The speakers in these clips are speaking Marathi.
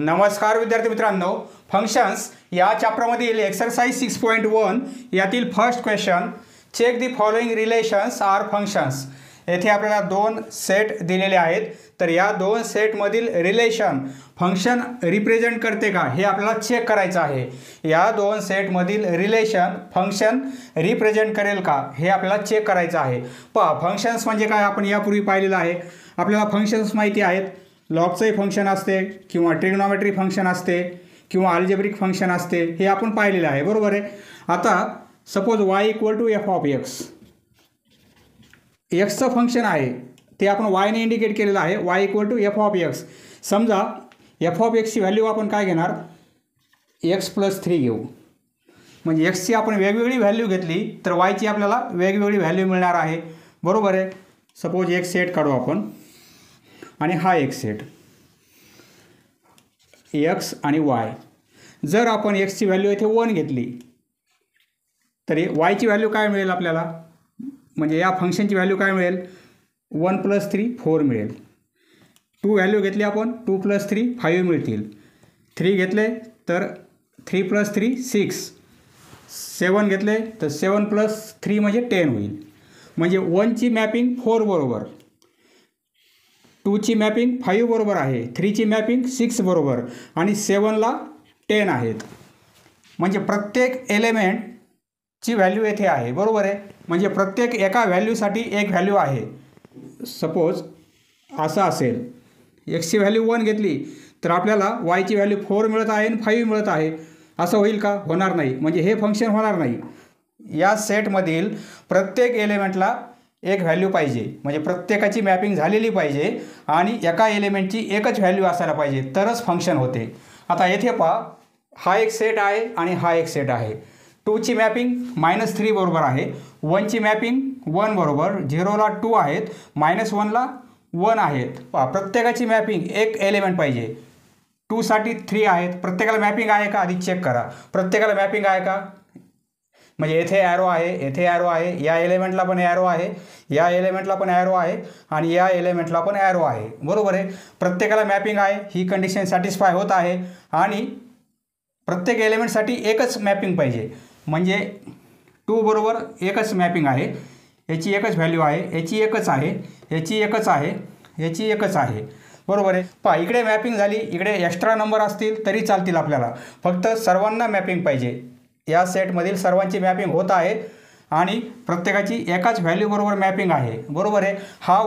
नमस्कार विद्यार्थी मित्रांनो, फंक्शन्स या चॅप्टरमधील एक्सरसाइज 6.1 यातील first question, check the following relations are functions. येथे आपल्याला दोन सेट दिलेले आहेत. तर या दोन सेटमधील रिलेशन फंक्शन रिप्रेझेंट करते का हे आपल्याला चेक करायचं आहे. या दोन सेटमधील रिलेशन फंक्शन रिप्रेझेंट करेल का हे आपल्याला चेक करायचं आहे. पहा, फंक्शन्स म्हणजे काय आपण यापूर्वी पाहिलेलं आहे. आपल्याला फंक्शन्स माहिती आहेत. लॉगचे फंक्शन असते किंवा ट्रिग्नॉमेट्री फंक्शन असते किंवा अल्जेब्रिक फंक्शन असते, हे आपण पाहिलेलं आहे, बरोबर आहे. आता suppose y = f of x. एक्सचं फंक्शन आहे ते आपण वायने इंडिकेट केलेलं आहे. y = f of x. समजा f ऑफ x ची व्हॅल्यू आपण काय घेणार, x + 3 घेऊ. म्हणजे x ची आपण वेगवेगळी व्हॅल्यू घेतली तर y ची आपल्याला वेगवेगळी व्हॅल्यू मिळणार आहे, बरोबर आहे. सपोज एक सेट काढू आपण आणि हा एक सेट x आणि y. जर आपण x ची व्हॅल्यू इथे 1 घेतली तर y ची व्हॅल्यू काय मिळेल आपल्याला, म्हणजे या फंक्शनची व्हॅल्यू काय मिळेल, 1 + 3 4 मिळेल. 2 व्हॅल्यू घेतली आपण, 2 + 3 5 मिळतील. 3 घेतले तर 3 + 3 6. 7 घेतले तर 7 + 3 म्हणजे 10 होईल. म्हणजे 1 ची मॅपिंग 4 बरोबर, 2 ची मॅपिंग 5 बरोबर आहे, 3 ची मॅपिंग 6 बरोबर आणि 7 ला 10 आहेत. म्हणजे प्रत्येक एलिमेंटची व्हॅल्यू येथे आहे, बरोबर आहे. म्हणजे प्रत्येक एका व्हॅल्यूसाठी एक व्हॅल्यू आहे. सपोज असं असेल, x ची व्हॅल्यू 1 घेतली तर आपल्याला y ची व्हॅल्यू 4 मिळत आहे आणि 5 मिळत आहे. असं होईल का, होणार नाही. म्हणजे हे फंक्शन होणार नाही. या सेटमधील प्रत्येक एलिमेंटला एक व्हॅल्यू पाहिजे, म्हणजे प्रत्येकाची मॅपिंग झालेली पाहिजे आणि एका एलिमेंटची एकच व्हॅल्यू असायला पाहिजे, तरच फंक्शन होते. आता येथे पहा, हा एक सेट आहे आणि हा एक सेट आहे. 2 ची मॅपिंग -3 बरोबर आहे, 1 ची मॅपिंग 1 बरोबर, 0 ला 2 आहेत, -1 ला 1 आहेत. पहा, प्रत्येकाची मॅपिंग एक एलिमेंट पाहिजे. 2 साठी 3 आहेत. प्रत्येकाला मॅपिंग आहे का आधी चेक करा. प्रत्येकाला मॅपिंग आहे का, म्हणजे येथे ॲरो आहे, येथे ॲरो आहे, या एलिमेंटला पण ॲरो आहे, या एलिमेंटला पण ॲरो आहे आणि या एलिमेंटला पण ॲरो आहे, बरोबर आहे. प्रत्येकाला मॅपिंग आहे, ही कंडिशन सॅटिस्फाय होत आहे आणि प्रत्येक एलिमेंटसाठी एकच मॅपिंग पाहिजे. म्हणजे 2 बरोबर एकच मॅपिंग आहे, याची एकच व्हॅल्यू आहे, याची एकच आहे, याची एकच आहे, याची एकच आहे, बरोबर आहे. पहा, इकडे मॅपिंग झाली, इकडे एक्स्ट्रा नंबर असतील तरी चालतील आपल्याला, फक्त सर्वांना मॅपिंग पाहिजे. या सेटमधील सर्वांची मॅपिंग होत आहे आणि प्रत्येकाची एकाच व्हॅल्यू बरोबर मॅपिंग आहे, बरोबर आहे. हा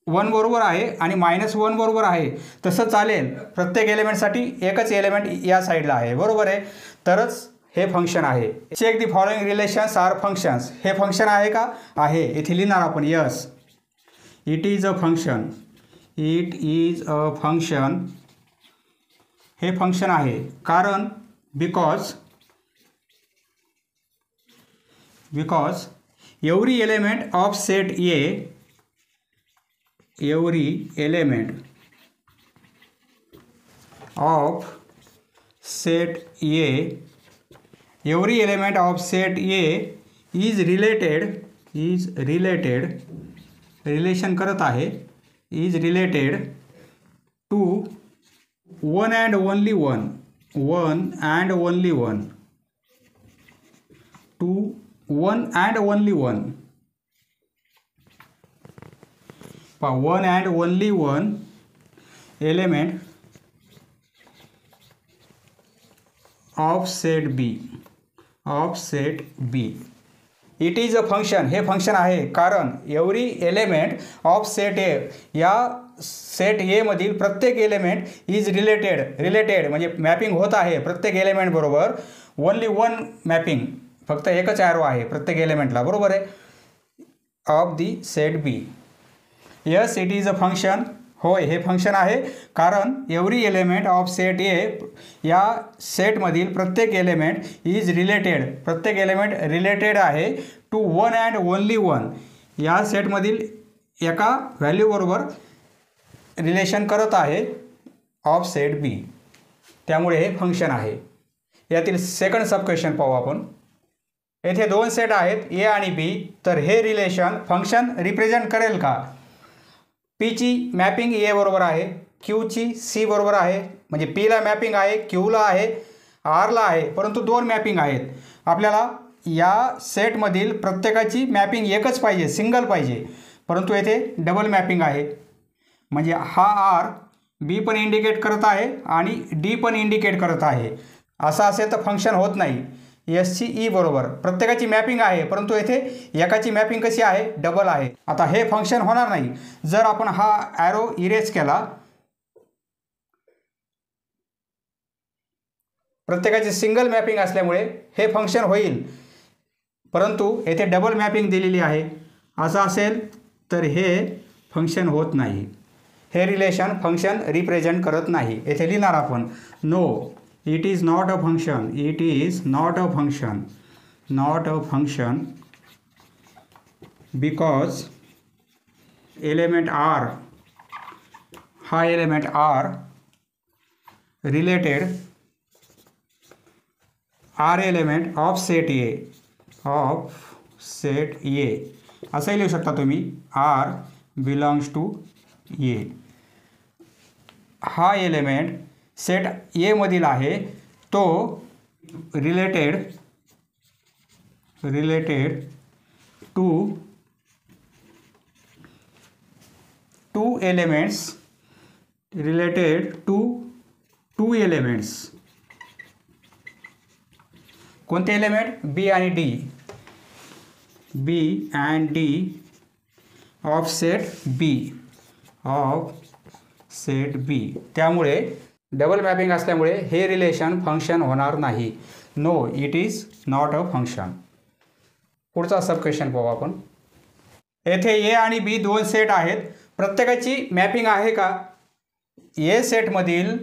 1 बरोबर आहे आणि -1 बरोबर आहे, तसं चालेल. प्रत्येक एलिमेंटसाठी एकच एलिमेंट या साईडला आहे, बरोबर आहे, तरच हे फंक्शन आहे. Check the following relations are functions. हे फंक्शन आहे का, आहे. इथे लिहिणार आपण yes, it is a function, it is a function. हे फंक्शन आहे कारण because every element of set A, every element of set A, every element of set A is related, relation करत आहे, is related to one and only one, to one and only one. One and only one element of set B, It is a function. हे फंक्शन आहे कारण every element of set A, या सेट ए मधील प्रत्येक एलिमेंट इज रिलेटेड म्हणजे मॅपिंग होत आहे प्रत्येक एलिमेंट बरोबर. ओनली वन मॅपिंग, फक्त एकच ॲरो आहे प्रत्येक एलिमेंटला, बरोबर आहे, of the set B. Yes, it is a function. होय, हे फंक्शन आहे कारण every element of set A, या सेटमधील प्रत्येक एलिमेंट इज रिलेटेड, प्रत्येक एलिमेंट रिलेटेड आहे to one and only one, या सेटमधील एका व्हॅल्यूबरोबर रिलेशन करत आहे ऑफ सेट बी. त्यामुळे हे फंक्शन आहे. यातील सेकंड सब क्वेश्चन पाहू आपण. येथे दोन सेट आहेत ए आणि बी, तर हे रिलेशन फंक्शन रिप्रेझेंट करेल का. पी ची मॅपिंग ए बरोबर आहे, क्यू ची सी बरोबर आहे, म्हणजे पीला मॅपिंग आहे, क्यूला आहे, आरला आहे, परंतु 2 मॅपिंग आहेत. आपल्याला या सेटमधील प्रत्येकाची मॅपिंग एकच पाहिजे, सिंगल पाहिजे, परंतु येथे डबल मॅपिंग आहे. म्हणजे हा आर बी पण इंडिकेट करत आहे आणि डी पण इंडिकेट करत आहे. असं असेल तर फंक्शन होत नाही. एस ची ई बरोबर प्रत्येकाची मॅपिंग आहे, परंतु येथे एकाची मॅपिंग कशी आहे, डबल आहे. आता हे फंक्शन होणार नाही. जर आपण हा ॲरो इरेज केला, प्रत्येकाची सिंगल मॅपिंग असल्यामुळे हे फंक्शन होईल, परंतु येथे डबल मॅपिंग दिलेली आहे. असं असेल तर हे फंक्शन होत नाही. हे रिलेशन फंक्शन रिप्रेझेंट करत नाही. येथे लिहिणार आपण no it is not a function, it is not a function, not a function because element R, हा element R related are element of set A, of set A असंही लिहू शकता तुम्ही, आर बिलॉंग्स टू ए. हा एलिमेंट सेट ए मधील आहे, तो related to elements, related to elements. कोणते एलिमेंट, बी आणि D, B and D of set B, of set B. त्यामुळे डबल मॅपिंग असल्यामुळे हे रिलेशन फंक्शन होणार नाही. No it is not a function. पुढचा सब क्वेश्चन पाहू आपण. येथे ए आणि बी 2 सेट आहेत. प्रत्येकाची मॅपिंग आहे का? ए सेटमधील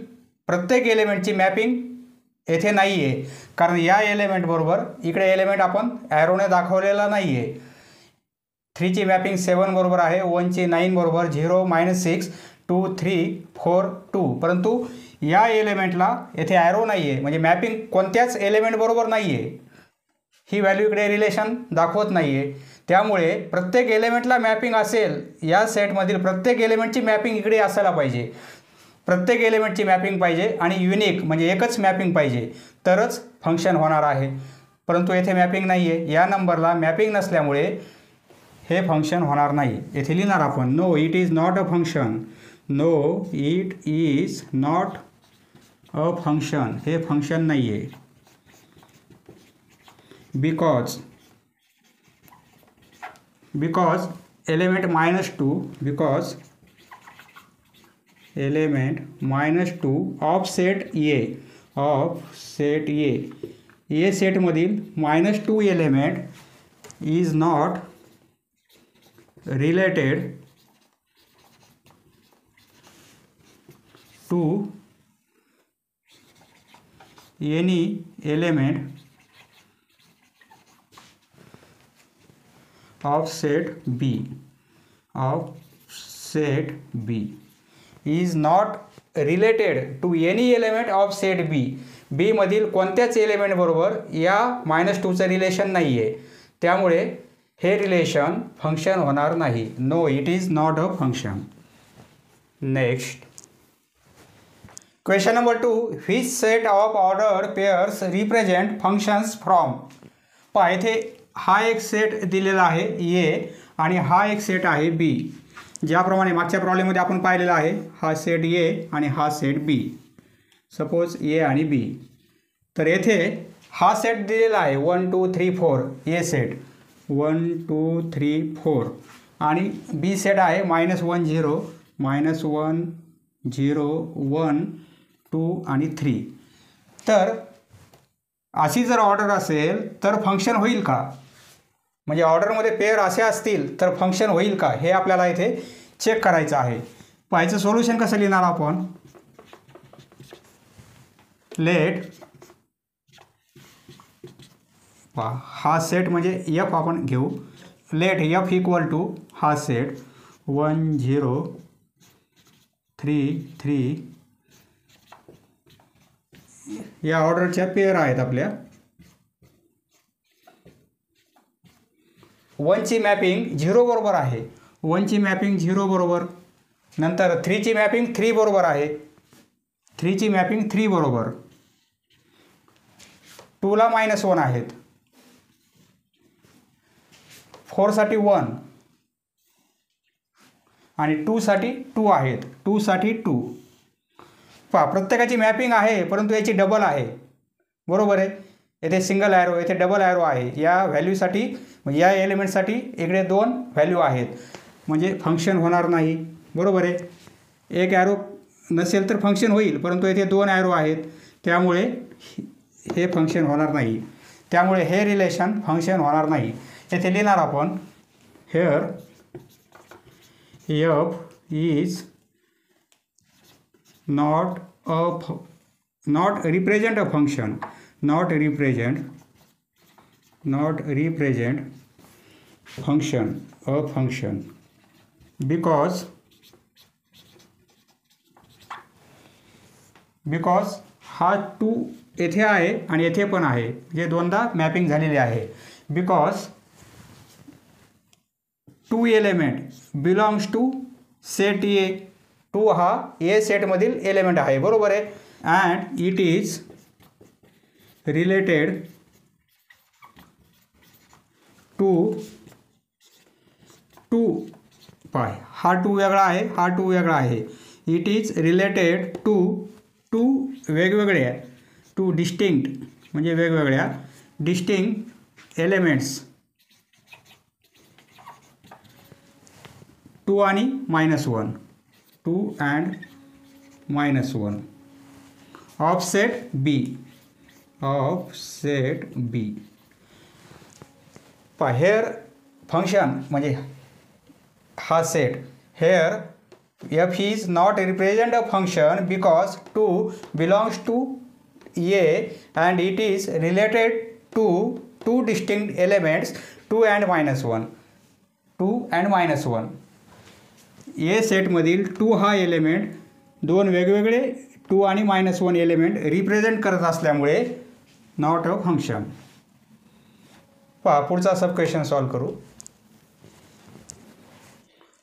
प्रत्येक एलिमेंटची मॅपिंग येथे नाही आहे, कारण या एलिमेंट बरोबर इकडे एलिमेंट आपण ॲरोने दाखवलेला नाही आहे. 3 ची मॅपिंग 7 बरोबर आहे, 1 ची 9 बरोबर, 0 -6 2 3 4 2, परंतु या एलिमेंटला येथे ॲरो नाही आहे, म्हणजे मॅपिंग कोणत्याच एलिमेंट बरोबर नाही आहे. ही व्हॅल्यू इकडे रिलेशन दाखवत नाही आहे. त्यामुळे प्रत्येक एलिमेंटला मॅपिंग असेल, या सेटमधील प्रत्येक एलिमेंटची मॅपिंग इकडे असायला पाहिजे. प्रत्येक एलिमेंटची मॅपिंग पाहिजे आणि युनिक म्हणजे एकच मॅपिंग पाहिजे, तरच फंक्शन होणार आहे. परंतु येथे मॅपिंग नाही आहे. या नंबरला मॅपिंग नसल्यामुळे हे फंक्शन होणार नाही. येथे लिहिणार आपण no it is not a function, no it is not a function, हे फंक्शन नाही आहे. Because element -2, because element -2 of set A, of set A सेटमधील -2 element is not related to any element of set B, of set B is not related to any element of set B. B मधील कोणत्याच एलिमेंट बरोबर या -2चं रिलेशन नाही आहे. त्यामुळे हे रिलेशन फंक्शन होणार नाही. No it is not a function. Next question number 2, which set of order pairs represent functions from. पहा येथे हा एक सेट दिलेला आहे ए आणि हा एक सेट आहे बी. ज्याप्रमाणे मागच्या प्रॉब्लेममध्ये आपण पाहिलेला आहे, हा सेट ए आणि हा सेट बी. सपोज ए आणि बी. तर येथे हा सेट दिलेला आहे 1 2 3 4, ए सेट 1 2 3 4 आणि बी सेट आहे -1 0 -1 0 1 2 आणि 3. तर अशी जर ऑर्डर असेल तर फंक्शन होईल का? म्हणजे ऑर्डरमध्ये पेअर असे असतील तर फंक्शन होईल का, हे आपल्याला इथे चेक करायचं आहे. पाहायचं सोल्युशन कसं लिहिणार आपण. लेट हा सेट म्हणजे एफ आपण घेऊ. लेट एफ इक्वल टू हा सेट 1 0 3 3 या ऑर्डरच्या पेअर आहेत आपल्या. 1 ची मॅपिंग 0 बरोबर आहे, 1 ची मॅपिंग 0 बरोबर. नंतर 3 ची मॅपिंग 3 बरोबर आहे, 3ची मॅपिंग 3 बरोबर, 2ला -1 आहेत, 4साठी 1 आणि 2साठी 2 आहेत, 2साठी 2. पहा प्रत्येकाची मॅपिंग आहे परंतु याची डबल आहे, बरोबर आहे. येथे सिंगल ॲरो, येथे डबल ॲरो आहे. या व्हॅल्यूसाठी या एलिमेंटसाठी इकडे 2 व्हॅल्यू आहेत, म्हणजे फंक्शन होणार नाही, बरोबर आहे. एक ॲरो नसेल तर फंक्शन होईल, परंतु येथे 2 ॲरो आहेत, त्यामुळे हे फंक्शन होणार नाही. त्यामुळे हे रिलेशन फंक्शन होणार नाही. येथे लिहिणार आपण hair F is not represent a function, not represent function because हा 2 येथे आहे आणि येथे पण आहे, जे दोनदा मॅपिंग झालेले आहे. Because 2 element belongs to set A, 2 हा ए सेटमधील एलिमेंट आहे, बरोबर आहे. And it is related to हा 2 वेगळा आहे, हा 2 वेगळा आहे. इट इज रिलेटेड टू 2 वेगवेगळ्या, 2 डिस्टिंक्ट म्हणजे वेगवेगळ्या डिस्टिंक्ट एलिमेंट्स, 2 आणि -1, 2 and -1 of set B, here function म्हणजे हा सेट. Here F is not represent a function because 2 belongs to A and it is related to 2 distinct elements 2 and -1, 2 and -1. A सेटमधील 2 हा एलिमेंट 2 वेगवेगळे 2 आणि -1 एलिमेंट रिप्रेझेंट करत असल्यामुळे नॉट अ फंक्शन. पहा पुढचा सब क्वेश्चन सॉल्व करू.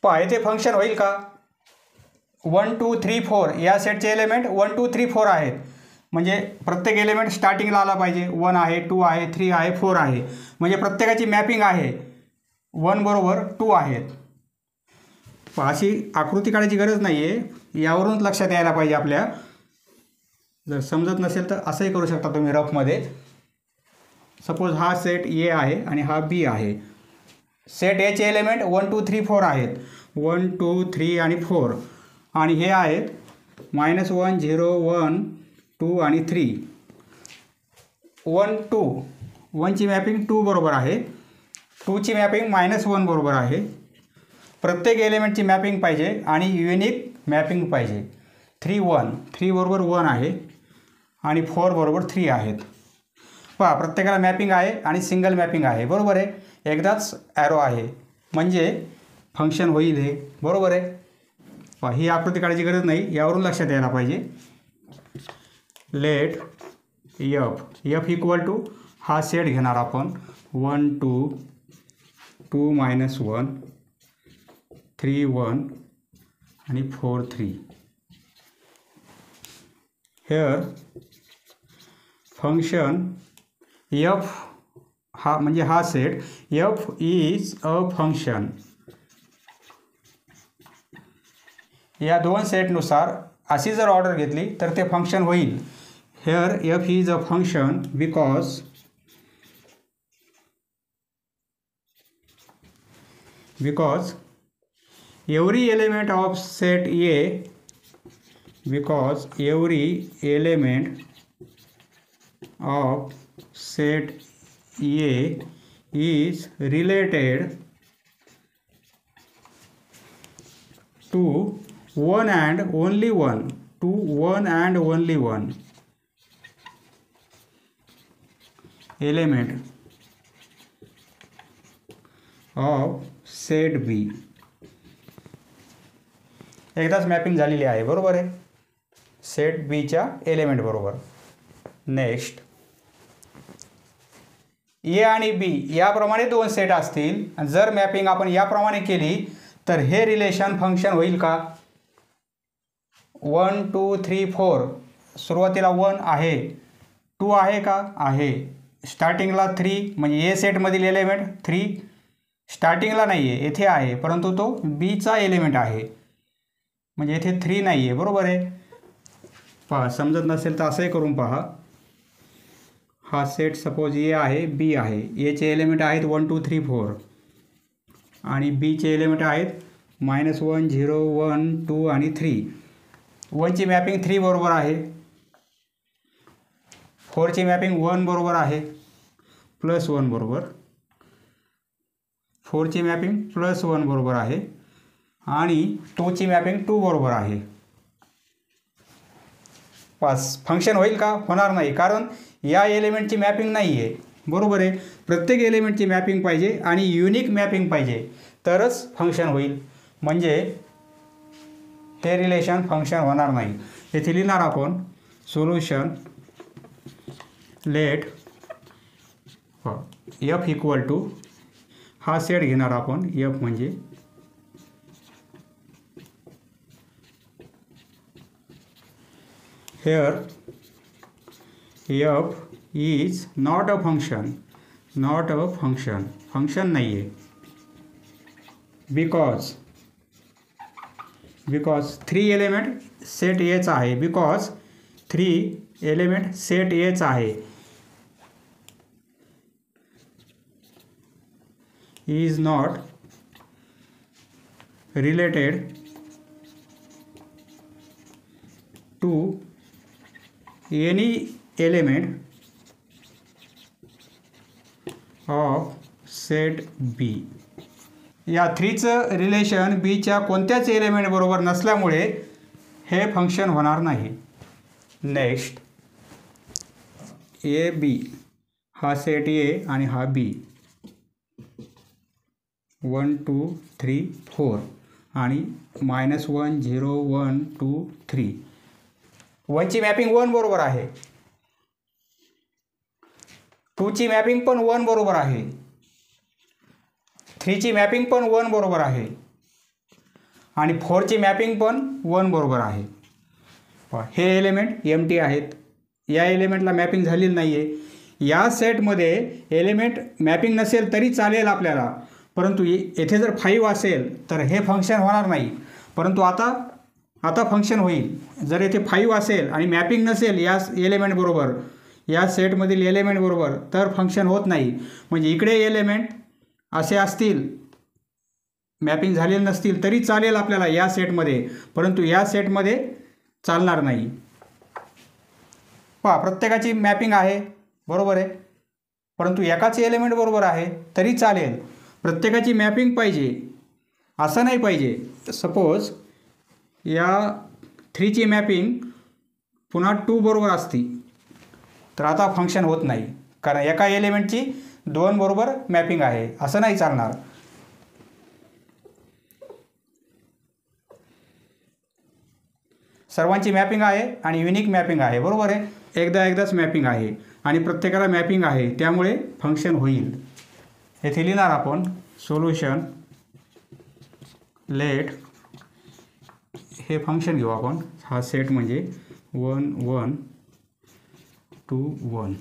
पहा येथे फंक्शन होईल का? 1 2 3 4 या सेटचे एलिमेंट 1 2 3 4 आहेत, म्हणजे प्रत्येक एलिमेंट स्टार्टिंगला आला पाहिजे. 1 आहे, 2 आहे, 3 आहे, 4 आहे, म्हणजे प्रत्येकाची मॅपिंग आहे. 1 बरोबर 2 आहेत. पहा अशी आकृती काढायची गरज नाही आहे, यावरूनच लक्षात यायला पाहिजे आपल्या. जर समजत नसेल तर असंही करू शकता तुम्ही रफमध्ये. सपोज हा सेट ए आहे आणि हा बी आहे. सेट एचे एलिमेंट 1 2 3 4 आहेत, 1 2 3 आणि 4, आणि हे आहेत -1 0 1 2 आणि 3. 1 2 1ची मॅपिंग 2 बरोबर आहे, 2ची मॅपिंग -1 बरोबर आहे. प्रत्येक एलिमेंटची मॅपिंग पाहिजे आणि युनिक मॅपिंग पाहिजे. 3 1 3 बरोबर 1 आहे आणि 4 बरोबर 3 आहेत. पहा प्रत्येकाला मॅपिंग आहे आणि सिंगल मॅपिंग आहे, बरोबर आहे. एकदाच ॲरो आहे म्हणजे फंक्शन होईल हे, बरोबर आहे. पहा ही आकृती काढायची गरज नाही, यावरून लक्षात यायला पाहिजे. लेट एफ इक्वल टू हा सेट घेणार आपण 1 2 2 -1 3 1 आणि 4 3. हेअर फंक्शन एफ हा म्हणजे हा set F is a function. या 2 सेटनुसार अशी जर ऑर्डर घेतली तर ते फंक्शन होईल. Hair F is a function because every element of set A, because every element of set A is related to one and only one, to one and only one element of set B. एकदाच मॅपिंग झालेली आहे, बरोबर आहे, सेट बीच्या एलिमेंट बरोबर. नेक्स्ट ए आणि बी याप्रमाणे 2 सेट असतील, जर मॅपिंग आपण याप्रमाणे केली तर हे रिलेशन फंक्शन होईल का? 1 2 3 4 सुरुवातीला 1 आहे, 2 आहे का, आहे. स्टार्टिंगला 3 म्हणजे ए सेटमधील एलिमेंट 3 स्टार्टिंगला नाही आहे, येथे आहे, परंतु तो बीचा एलिमेंट आहे, म्हणजे येथे 3 नाही आहे. बरोबर आहे. पहा, समजत नसेल तर असंही करून पहा. हा सेट सपोज ए आहे, बी आहे. एचे एलिमेंट आहेत 1 2 3 4 आणि बीचे एलिमेंट आहेत -1 0 1 2 आणि 3. 1ची मॅपिंग 3 बरोबर आहे, 4ची मॅपिंग 1 बरोबर आहे, +1 बरोबर, 4ची मॅपिंग +1 बरोबर आहे आणि 2ची मॅपिंग 2 बरोबर आहे. पास फंक्शन होईल का, होणार नाही, कारण या एलिमेंटची मॅपिंग नाही आहे. बरोबर आहे. प्रत्येक एलिमेंटची मॅपिंग पाहिजे आणि युनिक मॅपिंग पाहिजे तरच फंक्शन होईल, म्हणजे हे रिलेशन फंक्शन होणार नाही. येथे लिहिणार आपण solution let F equal to, हा सेट घेणार आपण, एफ म्हणजे here f is not a function, not a function, function नाही आहे. because 3 एलिमेंट सेट एचा आहे, because 3 एलिमेंट सेट एचा आहे, is not related to any element of set B. या 3चं रिलेशन बीच्या कोणत्याच एलिमेंट बरोबर नसल्यामुळे हे फंक्शन होणार नाही. नेक्स्ट, ए बी, हा सेट ए आणि हा बी, 1 2 3 4 आणि -1 0 1 2 3. 1ची मॅपिंग 1 बरोबर आहे, 2ची मॅपिंग पण 1 बरोबर आहे, 3ची मॅपिंग पण 1 बरोबर आहे आणि 4ची मॅपिंग पण 1 बरोबर आहे. हे एलिमेंट एम्प्टी आहेत, या एलिमेंटला मॅपिंग झालेली नाही आहे. या सेटमध्ये एलिमेंट मॅपिंग नसेल तरी चालेल आपल्याला, परंतु येथे जर 5 असेल तर हे फंक्शन होणार नाही. परंतु आता फंक्शन होईल. जर येथे 5 असेल आणि मॅपिंग नसेल या एलिमेंट बरोबर, या सेटमधील एलिमेंट बरोबर, तर फंक्शन होत नाही. म्हणजे इकडे एलिमेंट असे असतील, मॅपिंग झालेले नसतील तरी चालेल आपल्याला या सेटमध्ये, परंतु या सेटमध्ये चालणार नाही. पहा, प्रत्येकाची मॅपिंग आहे, बरोबर आहे, परंतु एकाचे एलिमेंट बरोबर आहे तरी चालेल. प्रत्येकाची मॅपिंग पाहिजे, असं नाही पाहिजे. सपोज या 3ची मॅपिंग पुन्हा 2 बरोबर असती तर आता फंक्शन होत नाही, कारण एका एलिमेंटची 2 बरोबर मॅपिंग आहे, असं नाही चालणार. सर्वांची मॅपिंग आहे आणि युनिक मॅपिंग आहे, बरोबर आहे. एकदाच मॅपिंग आहे आणि प्रत्येकाला मॅपिंग आहे, त्यामुळे फंक्शन होईल. येथे लिहिणार आपण सोल्युशन लेट, हे फंक्शन घेऊ आपण, हा सेट म्हणजे 1 1 2 1.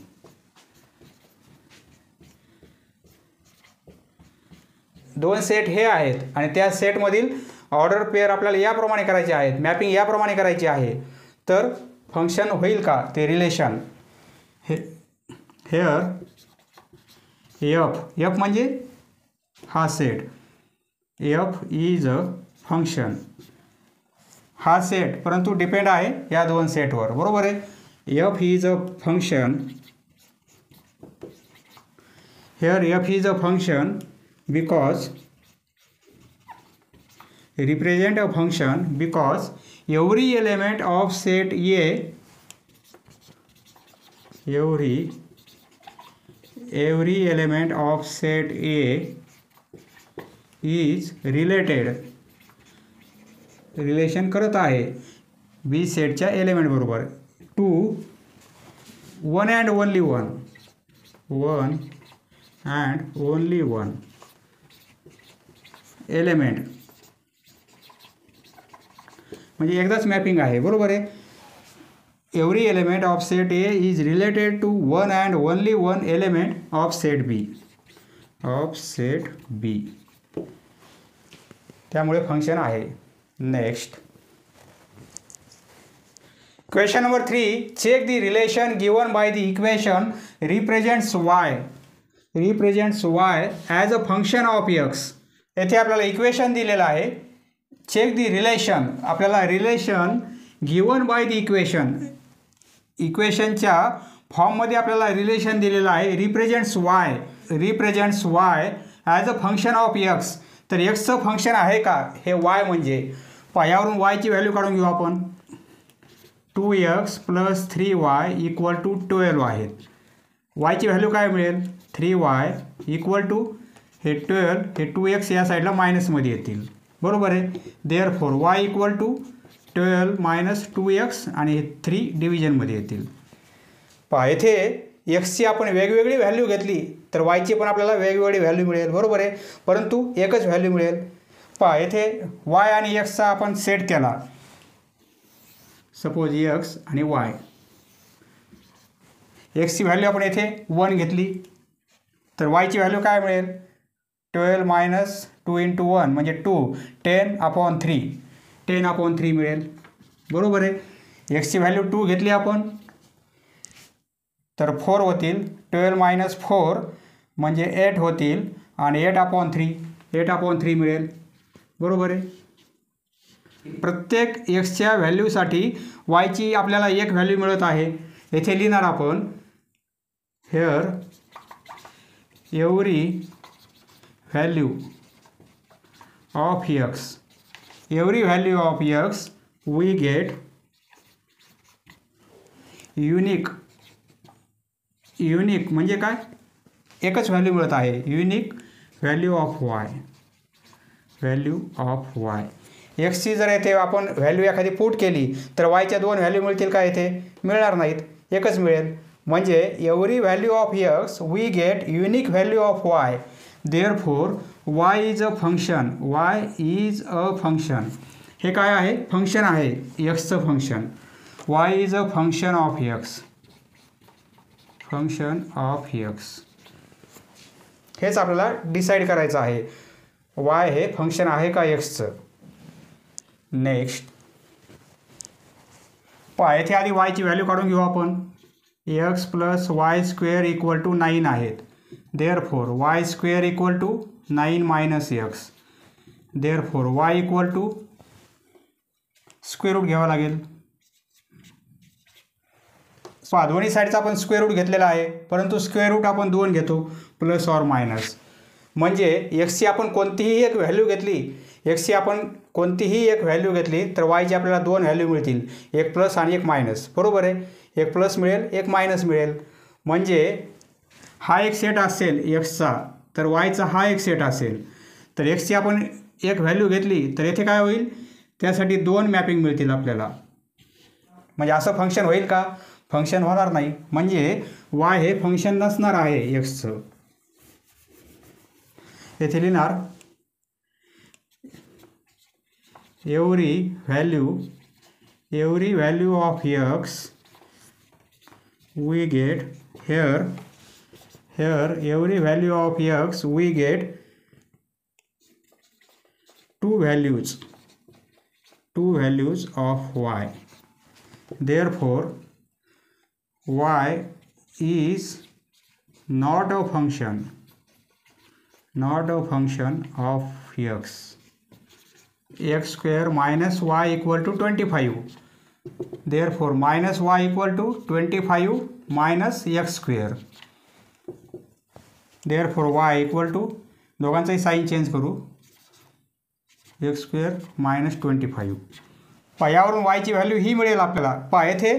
दोन सेट हे आहेत आणि त्या सेटमधील ऑर्डर पेअर आपल्याला याप्रमाणे करायचे आहेत, मॅपिंग याप्रमाणे करायची आहे, तर फंक्शन होईल का ते रिलेशन. हेअर एफ म्हणजे हा set, F is a function. हा सेट परंतु डिपेंड आहे या 2 सेटवर, बरोबर आहे. F is a function, hair F is a function because represent a function because every element of set A, every element of set A is related, relation करत आहे बी सेटच्या एलिमेंट बरोबर, to 1 and only 1, 1 and only 1 element, म्हणजे एकदाच मॅपिंग आहे, बरोबर आहे. every element of set A is related to one and only one element of set B. त्यामुळे फंक्शन आहे. Next question number 3. Check the relation given by the equation represents y as a function of x. येथे आपल्याला इक्वेशन दिलेलं आहे. चेक द रिलेशन, आपल्याला रिलेशन गिवन बाय द इक्वेशनच्या फॉर्ममध्ये आपल्याला रिलेशन दिलेलं आहे. Represents y as a function of x. तर एक्सचं फंक्शन आहे का हे y म्हणजे. यावरून yची व्हॅल्यू काढून घेऊ आपण. 2x + 3y = 12 आहेत. yची व्हॅल्यू काय मिळेल. 3y = हे 12, हे 2x या साईडला मायनसमध्ये येतील. बरोबर आहे. देअरफॉर y = 12 - 2x आणि हे 3 डिव्हिजनमध्ये येतील. येथे एक्सची आपण वेगवेगळी व्हॅल्यू घेतली तर वायची पण आपल्याला वेगवेगळी व्हॅल्यू मिळेल. बरोबर आहे. परंतु एकच व्हॅल्यू मिळेल. येथे वाय आणि एक्सचा आपण सेट केला. सपोज एक्स आणि वाय. एक्सची व्हॅल्यू आपण येथे 1 घेतली तर वायची व्हॅल्यू काय मिळेल. 12 - 2 × 1 म्हणजे 2. 10/3 मिळेल. बरोबर आहे. एक्सची व्हॅल्यू 2 घेतली आपण तर 4 होतील. 12 - 4 म्हणजे 8 होतील आणि 8/3 मिळेल. बरोबर आहे. प्रत्येक एक्सच्या व्हॅल्यूसाठी वायची आपल्याला एक व्हॅल्यू मिळत आहे. येथे लिहिणार आपण here every value of X we get unique म्हणजे काय. एकच व्हॅल्यू मिळत आहे. Unique value of Y. एक्सची जर येथे आपण व्हॅल्यू एखादी पुट केली तर वायच्या 2 व्हॅल्यू मिळतील का. येथे मिळणार नाहीत. एकच मिळेल. म्हणजे every value of X we get unique value of Y. Therefore Y is a function. हे काय आहे. फंक्शन आहे. एक्सचं function. Y is a function of X. हेच आपल्याला डिसाईड करायचं आहे. वाय हे फंक्शन आहे का एक्सचं. नेक्स्ट येथे आधी वायची व्हॅल्यू काढून घेऊ आपण. x + y² = 9 आहेत. Therefore y² = 9 - x. Therefore y = square root घ्यावा लागेल. दोन्ही साईडचा आपण स्क्वेअर रूट घेतलेला आहे. परंतु स्क्वेअर रूट आपण 2 घेतो ±. म्हणजे एक्सची आपण कोणतीही एक व्हॅल्यू घेतली तर वायची आपल्याला 2 व्हॅल्यू मिळतील. एक प्लस आणि एक मायनस. बरोबर आहे. एक प्लस मिळेल, एक मायनस मिळेल. म्हणजे हा एक सेट असेल एक्सचा तर वायचा हा एक सेट असेल. तर एक्सची आपण एक व्हॅल्यू घेतली तर येथे काय होईल. त्यासाठी 2 मॅपिंग मिळतील आपल्याला. म्हणजे असं फंक्शन होईल का. फंक्शन होणार नाही. म्हणजे वाय हे फंक्शन नसणार आहे एक्सचं. येथे लिहिणार every value of X we get here every value of X we get 2 values of Y. Therefore y is not a function of x. x² - y = 25. Therefore -y = 25 - x². Therefore y = दोघांचाही साईन चेंज करू. x² - 25. यावरून वायची व्हॅल्यू ही मिळेल आपल्याला. येथे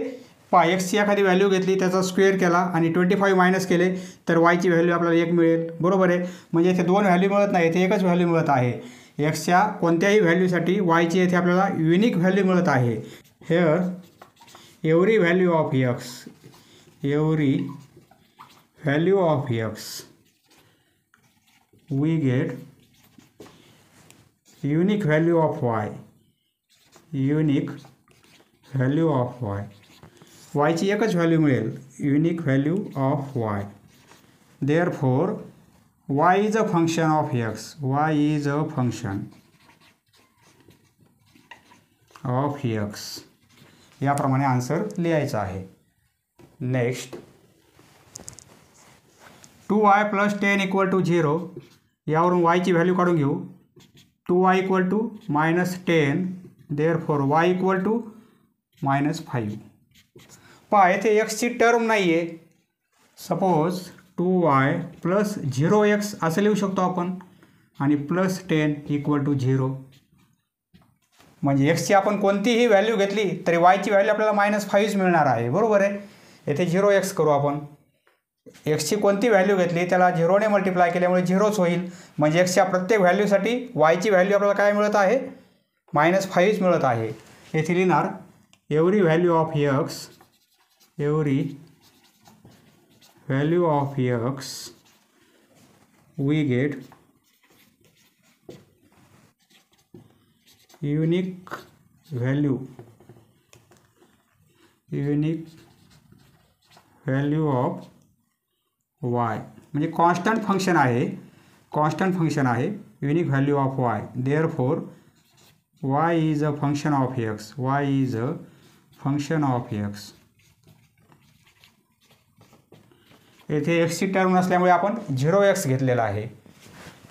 एक्सची एखादी व्हॅल्यू घेतली त्याचा स्क्वेअर केला आणि 25 मायनस केले तर वायची व्हॅल्यू आपल्याला 1 मिळेल. बरोबर आहे. म्हणजे इथे 2 व्हॅल्यू मिळत नाही. इथे एकच व्हॅल्यू मिळत आहे. एक्सच्या कोणत्याही व्हॅल्यूसाठी वायची येथे आपल्याला युनिक व्हॅल्यू मिळत आहे. Here every value of X we get unique value of Y. वायची एकच व्हॅल्यू मिळेल, unique value of Y. Therefore Y is a function of X, Y is a function of X. याप्रमाणे आन्सर लिहायचा आहे. Next, 2y + 10 = 0. यावरून वायची व्हॅल्यू काढून घेऊ. 2y = -10, therefore y = -5. पहा येथे एक्सची टर्म नाही आहे. सपोज 2y + 0x असं लिहू शकतो आपण आणि +10 = 0. म्हणजे एक्सची आपण कोणतीही व्हॅल्यू घेतली तरी वायची व्हॅल्यू आपल्याला -5 मिळणार आहे. बरोबर आहे. येथे 0x करू आपण. एक्सची कोणती व्हॅल्यू घेतली त्याला 0ने मल्टिप्लाय केल्यामुळे 0च होईल. म्हणजे एक्सच्या प्रत्येक व्हॅल्यूसाठी वायची व्हॅल्यू आपल्याला काय मिळत आहे, -5 मिळत आहे. येथे लिहिणार every value of X, every value of X we get unique value of Y. म्हणजे कॉन्स्टंट फंक्शन आहे, unique value of Y. Therefore Y is a function of X, Y is a function of X. येथे एक्सची टर्म नसल्यामुळे आपण 0x घेतलेला आहे.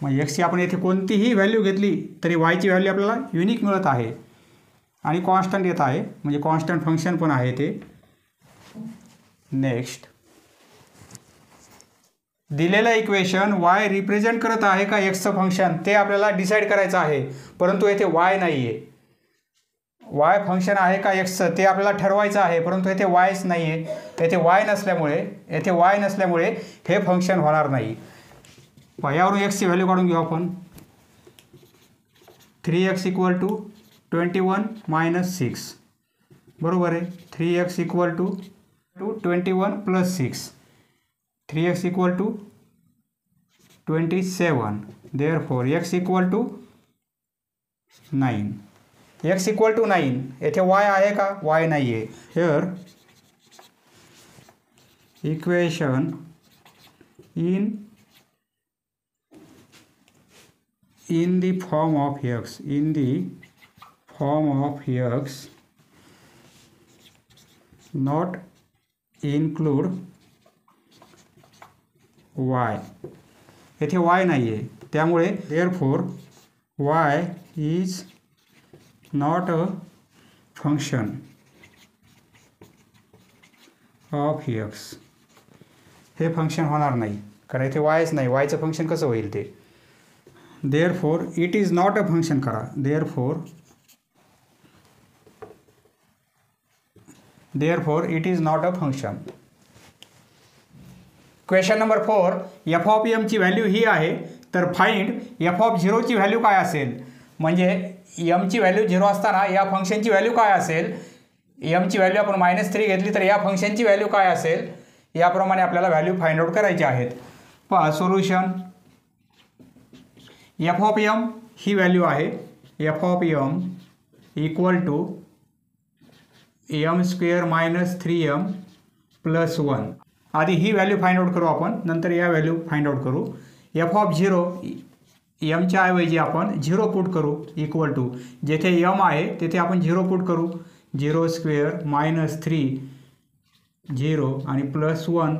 म्हणजे एक्सची आपण येथे कोणतीही व्हॅल्यू घेतली तरी वायची व्हॅल्यू आपल्याला युनिक मिळत आहे आणि कॉन्स्टंट येत आहे. म्हणजे कॉन्स्टंट फंक्शन पण आहे ते. नेक्स्ट, दिलेलं इक्वेशन वाय रिप्रेझेंट करत आहे का एक्सचं फंक्शन ते आपल्याला डिसाईड करायचं आहे. परंतु येथे वाय नाही आहे. वाय फंक्शन आहे का एक्सचं ते आपल्याला ठरवायचं आहे. परंतु येथे वायच नाही आहे. येथे वाय नसल्यामुळे हे फंक्शन होणार नाही. यावरून एक्सची व्हॅल्यू काढून घेऊ आपण. 3x = 21 - 6. बरोबर आहे. 3x = 21 + 6. 3x = 27. Therefore x = 9. x = 9. येथे y आहे का, y नाही आहे. Here equation in the form of x, not include y. येथे y नाही आहे. त्यामुळे therefore y is not a function of x. हे फंक्शन होणार नाही कारण इथे yच नाही. yचं फंक्शन कसं होईल ते. therefore it is not a function करा. therefore it is not a function. Question number 4, f of m ची व्हॅल्यू ही आहे तर फाइंड f ऑफ 0 ची व्हॅल्यू काय असेल. म्हणजे m ची व्हॅल्यू 0 असताना या फंक्शनची व्हॅल्यू काय असेल. m ची व्हॅल्यू आपण -3 घेतली तर या फंक्शनची व्हॅल्यू काय असेल. याप्रमाणे आपल्याला व्हॅल्यू फाइंड आउट करायची आहेत. पहा solution. f of m he value आहे. f of m = m² - 3m + 1. आधी ही व्हॅल्यू फाइंड आउट करू आपण, नंतर या व्हॅल्यू फाइंड आउट करू. f ऑफ 0 mच्या ऐवजी आपण 0 पुट करू = जेथे m आहे तेथे आपण 0 पुट करू. 0² - 3 0 आणि +1.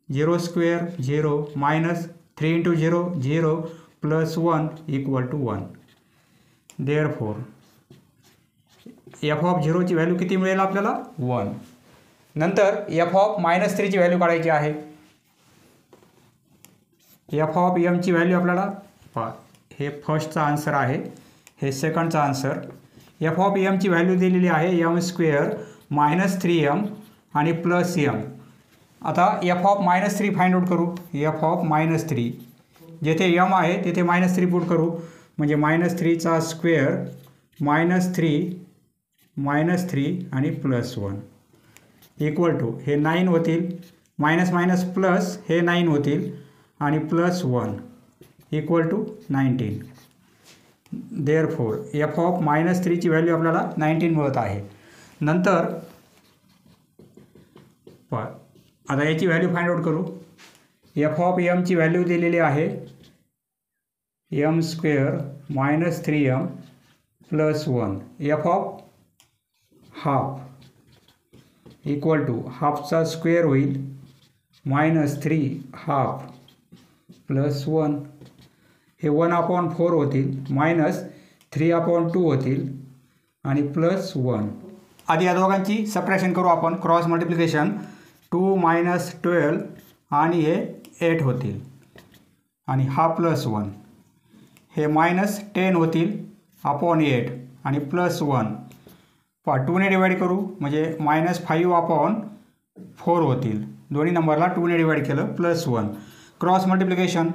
0² 0 -3 × 0 0 +1 = 1. देअरफॉर f ऑफ 0 ची व्हॅल्यू किती मिळेल आपल्याला, 1. नंतर f ऑफ -3 ची व्हॅल्यू काढायची आहे. f ऑफ m ची व्हॅल्यू आपल्याला पहा, हे फर्स्टचा आन्सर आहे, हे सेकंडचा आन्सर. f ऑफ m ची व्हॅल्यू दिलेली आहे m² - 3m आणि +m. आता f ऑफ -3 फाइंड आउट करू. f ऑफ -3 जेथे m आहे तेथे -3 पुट करू. म्हणजे -3चा स्क्वेअर -3 आणि +1 = हे 9 होतील. मायनस प्लस हे 9 होतील आणि +1 = 19. देअरफॉर f ऑफ -3 ची व्हॅल्यू आपल्याला 19 मिळत आहे. नंतर पहा आता याची व्हॅल्यू फाइंड आउट करू. एफ ऑफ एमची व्हॅल्यू दिलेली आहे M square minus 3m plus 1. F of half equal to हाफचा स्क्वेअर होईल -3 हाफ प्लस 1. हे 1/4 होतील -3/2 होतील आणि प्लस 1. आधी या दोघांची सबट्रॅक्शन करू आपण. क्रॉस मल्टिप्लिकेशन 2 - 12 आणि हे 8 होतील आणि हा प्लस 1. हे -10 होतील अपॉन 8 आणि प्लस 1. 2 ने डिवाइड करू म्हणजे -5/4 होतील. दोन्ही नंबरला 2 ने डिवाइड केलं प्लस 1. क्रॉस मल्टिप्लिकेशन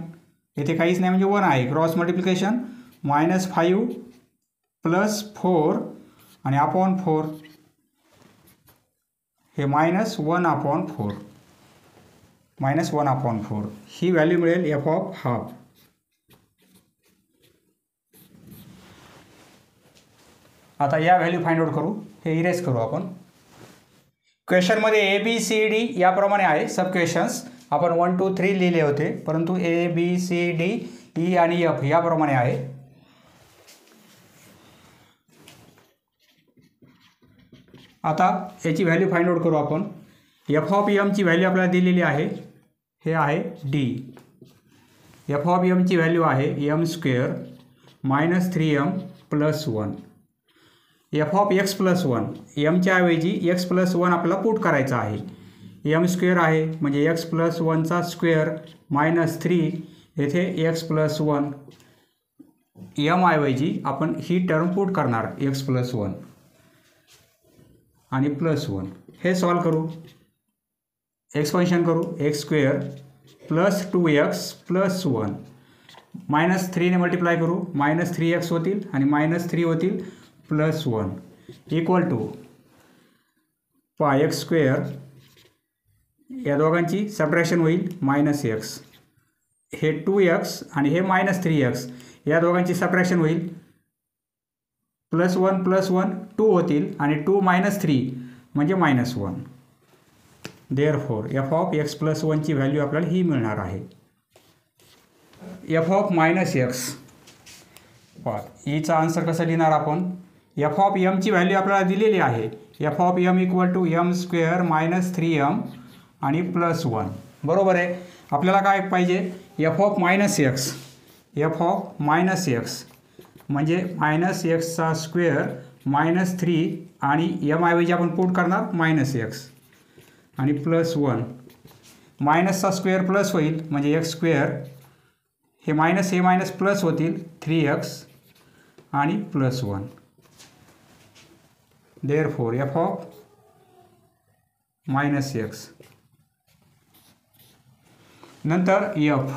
येथे काहीच नाही म्हणजे 1 आहे. क्रॉस मल्टिप्लिकेशन -5 प्लस 4 आणि अपॉन 4 हे -1/4 -1/4 ही व्हॅल्यू मिळेल एफ ऑफ हाफ. आता या व्हॅल्यू फाइंड आउट करू. हे इरेज करू आपण. क्वेश्चनमध्ये ABCD याप्रमाणे आहे. सब क्वेश्चन्स आपण 1 2 3 लिहिले होते परंतु ABCD E आणि F याप्रमाणे आहे. आता याची व्हॅल्यू फाइंड आउट करू आपण. एफ ऑफ एमची व्हॅल्यू आपल्याला दिलेली आहे. हे आहे D. एफ ऑफ एमची व्हॅल्यू आहे M square -3m plus 1. F of X plus 1 एमच्या ऐवजी एक्स प्लस 1 आपल्याला पुट करायचं आहे. एम स्क्वेअर आहे म्हणजे एक्स प्लस 1चा स्क्वेअर -3 येथे एक्स प्लस 1 एम ऐवजी आपण ही टर्म पुट करणार एक्स प्लस 1 आणि प्लस 1. हे सॉल्व करू. एक्सपेन्शन करू. X square plus 2x plus 1 -3 ने मल्टिप्लाय करू -3x होतील आणि -3 होतील plus 1 equal to X square या दोघांची सबट्रॅक्शन होईल -x. हे 2x आणि हे -3x या दोघांची सबट्रॅक्शन होईल +1 + 1 2 होतील आणि 2 - 3 म्हणजे -1. Therefore F of X plus 1ची व्हॅल्यू आपल्याला ही मिळणार आहे. एफ ऑफ -x ईचा आन्सर कसं लिहिणार आपण. एफ ऑफ एमची व्हॅल्यू आपल्याला दिलेली आहे. F of M equal to M square -3m आणि प्लस 1. बरोबर आहे. आपल्याला काय पाहिजे F of -x. F of -x म्हणजे -xचा स्क्वेअर -3 आणि एम ऐवजी आपण पुट करणार -x आणि प्लस 1. मायनसचा स्क्वेअर प्लस होईल म्हणजे एक्स स्क्वेअर. हे मायनस प्लस होतील 3x आणि plus 1. Therefore F of -x. नंतर एफ.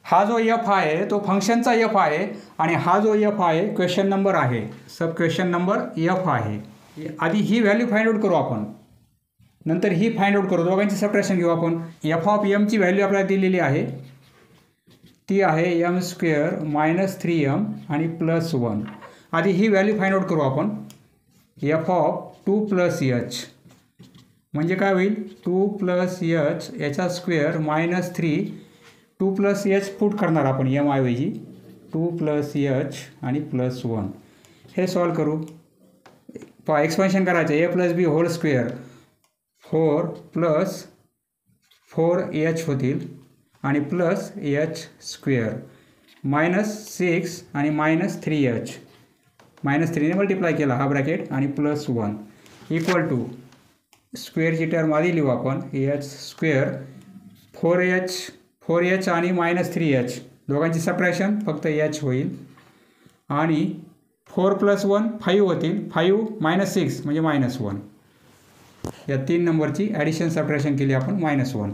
हा जो एफ आहे तो फंक्शनचा एफ आहे आणि हा जो एफ आहे क्वेश्चन नंबर आहे. सब क्वेश्चन नंबर एफ आहे. आधी ही व्हॅल्यू फाइंड आउट करू आपण. नंतर ही फाइंड आउट करू. दोघांची सबट्रॅक्शन घेऊ आपण. एफ ऑफ एमची व्हॅल्यू आपल्याला दिलेली आहे ती आहे एम स्क्वेअर -3m आणि प्लस 1. आधी ही व्हॅल्यू फाइंड आउट करू आपण. एफ ऑफ 2 + h म्हणजे काय होईल 2 + h याचा स्क्वेअर -3. 2 + h पुट करणार आपण एम ऐवजी 2 + h आणि प्लस 1. हे सॉल्व करू. एक्सपेन्शन करायचं a + b hole square 4 + 4h होतील आणि प्लस h स्क्वेअर -6 आणि -3h -3 ने मल्टिप्लाय केला हा ब्रॅकेट आणि प्लस 1 इक्वल टू स्क्वेअरची टर्म आधी लिहू आपण h स्क्वेअर 4h आणि -3h दोघांची सबट्रॅक्शन फक्त h होईल आणि 4 + 1 5 होतील. 5 - 6 म्हणजे -1. या 3 नंबरची ॲडिशन सबट्रॅक्शन केली आपण -1.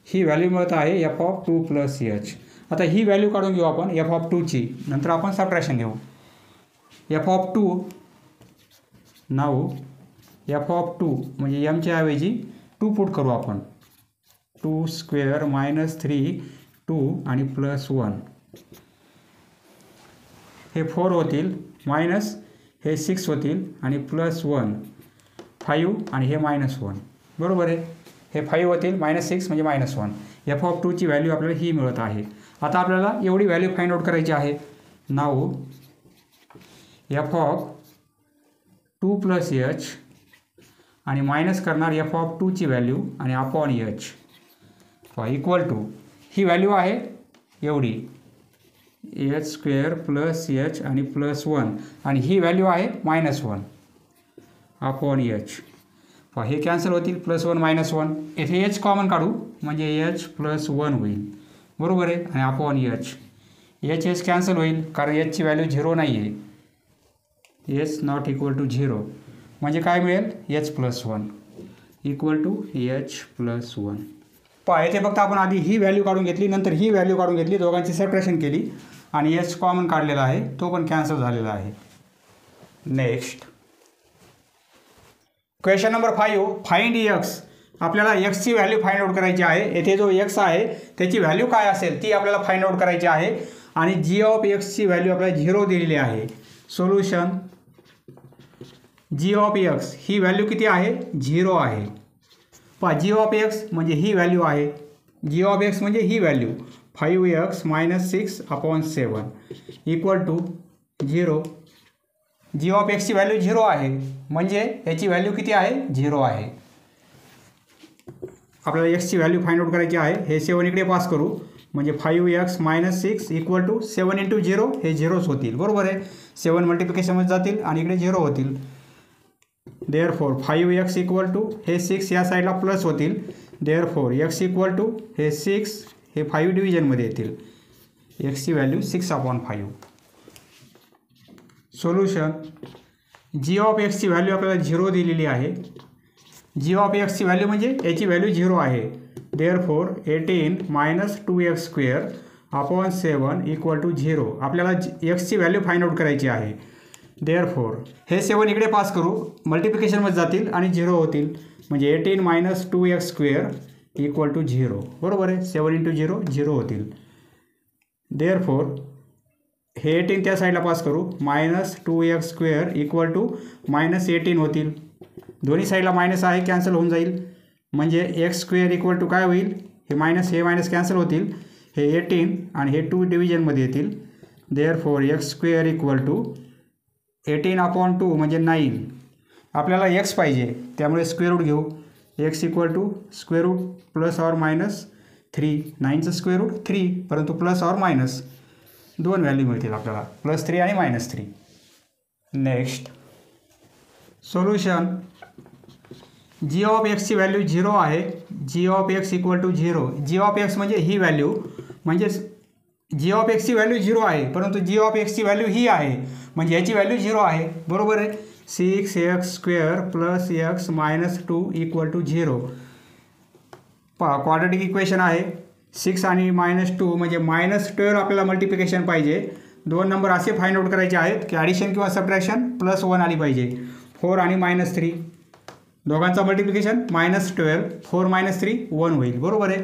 ही व्हॅल्यू मिळत आहे एफ ऑफ 2 + h. आता ही व्हॅल्यू काढून घेऊ आपण एफ ऑफ 2ची. नंतर आपण सबट्रॅक्शन घेऊ. F of 2 now F of 2 म्हणजे एमच्या ऐवजी 2 पुट करू आपण. 2 स्क्वेअर -3 2 आणि प्लस 1 हे 4 होतील मायनस हे 6 होतील आणि प्लस 1 5 आणि हे -1 बरोबर आहे. हे 5 होतील -6 म्हणजे -1. f(2) व्हॅल्यू आपल्याला ही मिळत आहे. आता आपल्याला एवढी व्हॅल्यू फाइंड आउट करायची आहे. नाऊ f(2) + h आणि मायनस करणार f(2) व्हॅल्यू आणि अपॉन h इक्वल टू ही व्हॅल्यू आहे एवढी h² + h आणि +1 आणि ही व्हॅल्यू आहे -1 अपॉन h. हे कॅन्सल होतील +1 -1. येथे h कॉमन काढू म्हणजे h +1 होईल बरोबर आहे आणि अपॉन h कॅन्सल होईल कारण h ची व्हॅल्यू 0 नाही आहे. h नॉट इक्वल टू 0 म्हणजे काय मिळेल h +1 इक्वल टू h +1. येथे फक्त आपण आधी ही व्हॅल्यू काढून घेतली नंतर ही व्हॅल्यू काढून घेतली दोघांची सबट्रॅक्शन केली आणि h कॉमन काढलेला आहे तो पण कॅन्सल झालेला आहे. Next question number 5 find x. आपल्याला x ची व्हॅल्यू फाइंड आउट करायची आहे. येथे जो x आहे त्याची व्हॅल्यू काय असेल ती आपल्याला फाइंड आउट करायची आहे आणि g ऑफ x ची व्हॅल्यू आपल्याला 0 दिलेली आहे. सोल्युशन g ऑफ x ही व्हॅल्यू किती आहे 0 आहे. g ऑफ x म्हणजे ही व्हॅल्यू आहे. g ऑफ x म्हणजे ही value 5x - 6/7 equal to 0. g of x ची व्हॅल्यू 0 आहे म्हणजे याची व्हॅल्यू किती आहे 0 आहे. आपल्याला x ची व्हॅल्यू फाइंड आउट करायची आहे. हे 7 इकडे पास करू म्हणजे 5x - 6 इक्वल टू 7 × 0 हे 0च होतील बरोबर आहे. 7 मल्टिप्लिकेशनमध्ये जातील आणि इकडे 0 होतील. देअरफॉर 5x इक्वल टू हे 6 या साईडला प्लस होतील. देअरफॉर x इक्वल टू हे 6 हे 5 डिव्हिजनमध्ये येतील. x ची value 6/5. Solution g of x ची व्हॅल्यू आपल्याला 0 दिलेली आहे. g ऑफ x ची व्हॅल्यू म्हणजे याची व्हॅल्यू 0 आहे. Therefore 18 - 2x² upon 7 equal to 0. आपल्याला x ची व्हॅल्यू फाइंड आउट करायची आहे. देअरफॉर हे 7 इकडे पास करू मल्टिप्लिकेशनमध्ये जातील आणि 0 होतील म्हणजे 18 - 2x² इक्वल टू 0 बरोबर आहे. 7 × 0 0 होतील. देअरफॉर हे 18 त्या साईडला पास करू -2x² इक्वल टू -18 होतील. दोन्ही साईडला मायनस आहे कॅन्सल होऊन जाईल म्हणजे x² इक्वल टू काय होईल हे मायनस कॅन्सल होतील. हे 18 आणि हे 2 डिव्हिजनमध्ये येतील. देअरफॉर x² इक्वल टू 18/2 म्हणजे 9. आपल्याला x पाहिजे त्यामुळे स्क्वेअर रूट घेऊ. x equal to square root +or-3 9चं स्क्वेअर रूट 3 परंतु +or- दोन व्हॅल्यू मिळतील आपल्याला +3 आणि -3. Next solution g of x ची व्हॅल्यू 0 आहे. g of x equal to 0. g of x म्हणजे ही व्हॅल्यू म्हणजे g ऑफ x ची व्हॅल्यू 0 आहे परंतु g ऑफ x ची व्हॅल्यू ही आहे म्हणजे याची व्हॅल्यू 0 आहे बरोबर आहे. 6x² + x - 2 equal to 0. Quadratic equation आहे. 6 आणि -2 म्हणजे -12 आपल्याला मल्टिप्लिकेशन पाहिजे. दोन नंबर असे फाइंड आउट करायचे आहेत की ॲडिशन किंवा सबट्रॅक्शन +1 आली पाहिजे. 4 आणि -3 दोघांचा मल्टिप्लिकेशन -12 4 - 3 1 होईल बरोबर आहे.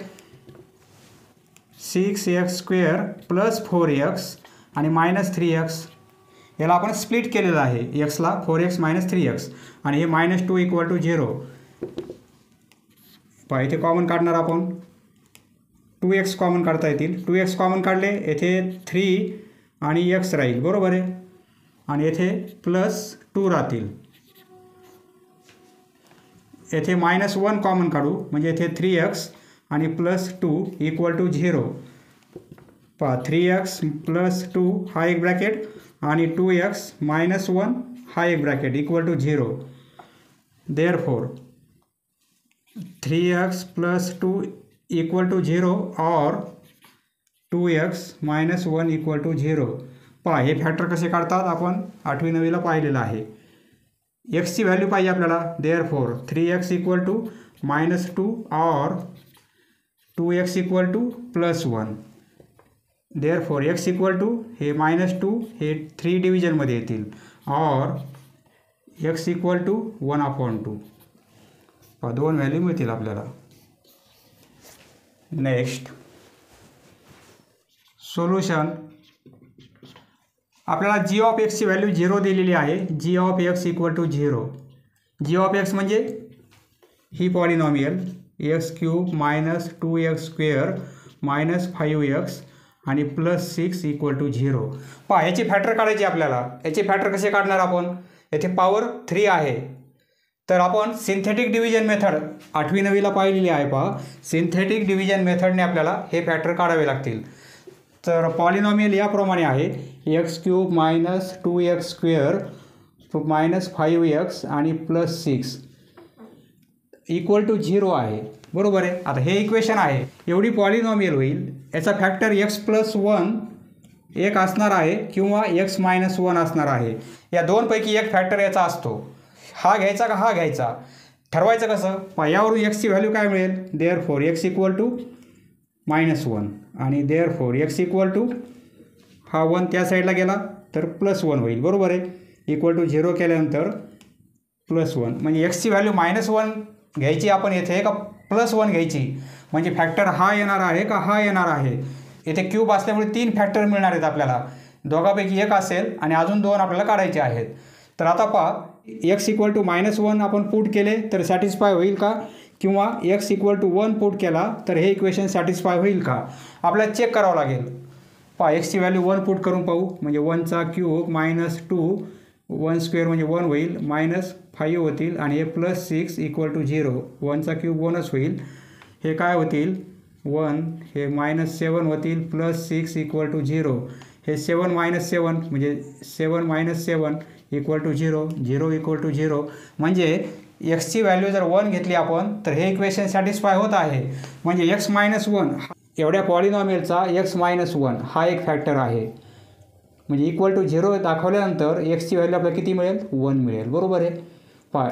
6x² + 4x आणि -3x याला आपण स्प्लिट केलेलं आहे. xला 4x - 3x आणि हे -2 इक्वल टू 0. इथे कॉमन काढणार आपण 2x कॉमन काढता येतील. 2x कॉमन काढले येथे 3 आणि x राहील बरोबर आहे आणि येथे +2 राहतील. येथे -1 कॉमन काढू म्हणजे येथे 3x आणि +2 इक्वल टू 0. 3x + 2 हा एक ब्रॅकेट आणि 2x - 1 हा एक bracket equal to 0. Therefore 3x + 2 equal to 0 और 2x - 1 इक्वल टू 0. हे फॅक्टर कसे काढतात आपण 8वी 9वीला पाहिलेलं आहे. x ची व्हॅल्यू पाहिजे आपल्याला. देअरफॉर 3x इक्वल टू -2 और 2x equal to +1. Therefore x equal to हे -2 हे 3 डिव्हिजनमध्ये येतील और x इक्वल टू 1/2. दोन व्हॅल्यू मिळतील आपल्याला. नेक्स्ट सोल्युशन आपल्याला g ऑफ x ची व्हॅल्यू 0 दिलेली आहे. g of x equal to 0. G of X म्हणजे ही polynomial x³ minus 2x² minus 5x आणि प्लस 6 इक्वल टू 0. पहा याचे फॅक्टर काढायचे आपल्याला. याचे फॅक्टर कसे काढणार आपण? येथे पॉवर 3 आहे, तर आपण सिंथेटिक डिव्हिजन मेथड 8वी 9वीला पाहिलेली आहे. पहा सिंथेटिक डिव्हिजन मेथडने आपल्याला हे फॅक्टर काढावे लागतील. तर पॉलिनॉमियल याप्रमाणे आहे x³ minus 2x² minus 5x आणि प्लस 6 इक्वल टू 0 आहे. बरोबर आहे. आता हे इक्वेशन आहे. एवढी पॉलिनॉमियल होईल. याचा फॅक्टर x+1 एक असणार आहे किंवा x-1 असणार आहे. या दोनपैकी एक फॅक्टर याचा असतो. हा घ्यायचा का हा घ्यायचा, ठरवायचं कसं? यावरून एक्सची व्हॅल्यू काय मिळेल? देअरफॉर x इक्वल टू -1 आणि देअरफॉर x इक्वल टू हा 1 त्या साईडला गेला तर +1 होईल. बरोबर आहे. इक्वल टू 0 केल्यानंतर +1 म्हणजे एक्सची व्हॅल्यू -1 घ्यायची आपण येथे का +1 घ्यायची, म्हणजे फॅक्टर हा येणार आहे का हा येणार आहे. येथे क्यूब असल्यामुळे 3 फॅक्टर मिळणार आहेत आपल्याला. दोघांपैकी एक असेल आणि अजून 2 आपल्याला काढायचे आहेत. तर आता पहा x इक्वल टू -1 आपण पुट केले तर सॅटिस्फाय होईल का, किंवा x इक्वल टू 1 पुट केला तर हे इक्वेशन सॅटिस्फाय होईल का, आपल्याला चेक करावं लागेल. पहा एक्सची व्हॅल्यू 1 पुट करून पाहू. म्हणजे 1³ मायनस 2 1² म्हणजे 1 होईल, -5 होतील आणि हे +6 इक्वल टू 0. 1³ 1च होईल. हे काय होतील 1, हे -7 होतील, +6 इक्वल टू 0. हे 7 - 7 म्हणजे 7 - 7 इक्वल टू 0. 0 इक्वल टू 0 म्हणजे एक्सची व्हॅल्यू जर 1 घेतली आपण तर हे इक्वेशन सॅटिस्फाय होत आहे. म्हणजे x-1 एवढ्या पॉलिनॉमियलचा x-1 हा एक फॅक्टर आहे. म्हणजे इक्वल टू 0 दाखवल्यानंतर एक्सची व्हॅल्यू आपल्याला किती मिळेल? 1 मिळेल. बरोबर आहे. पहा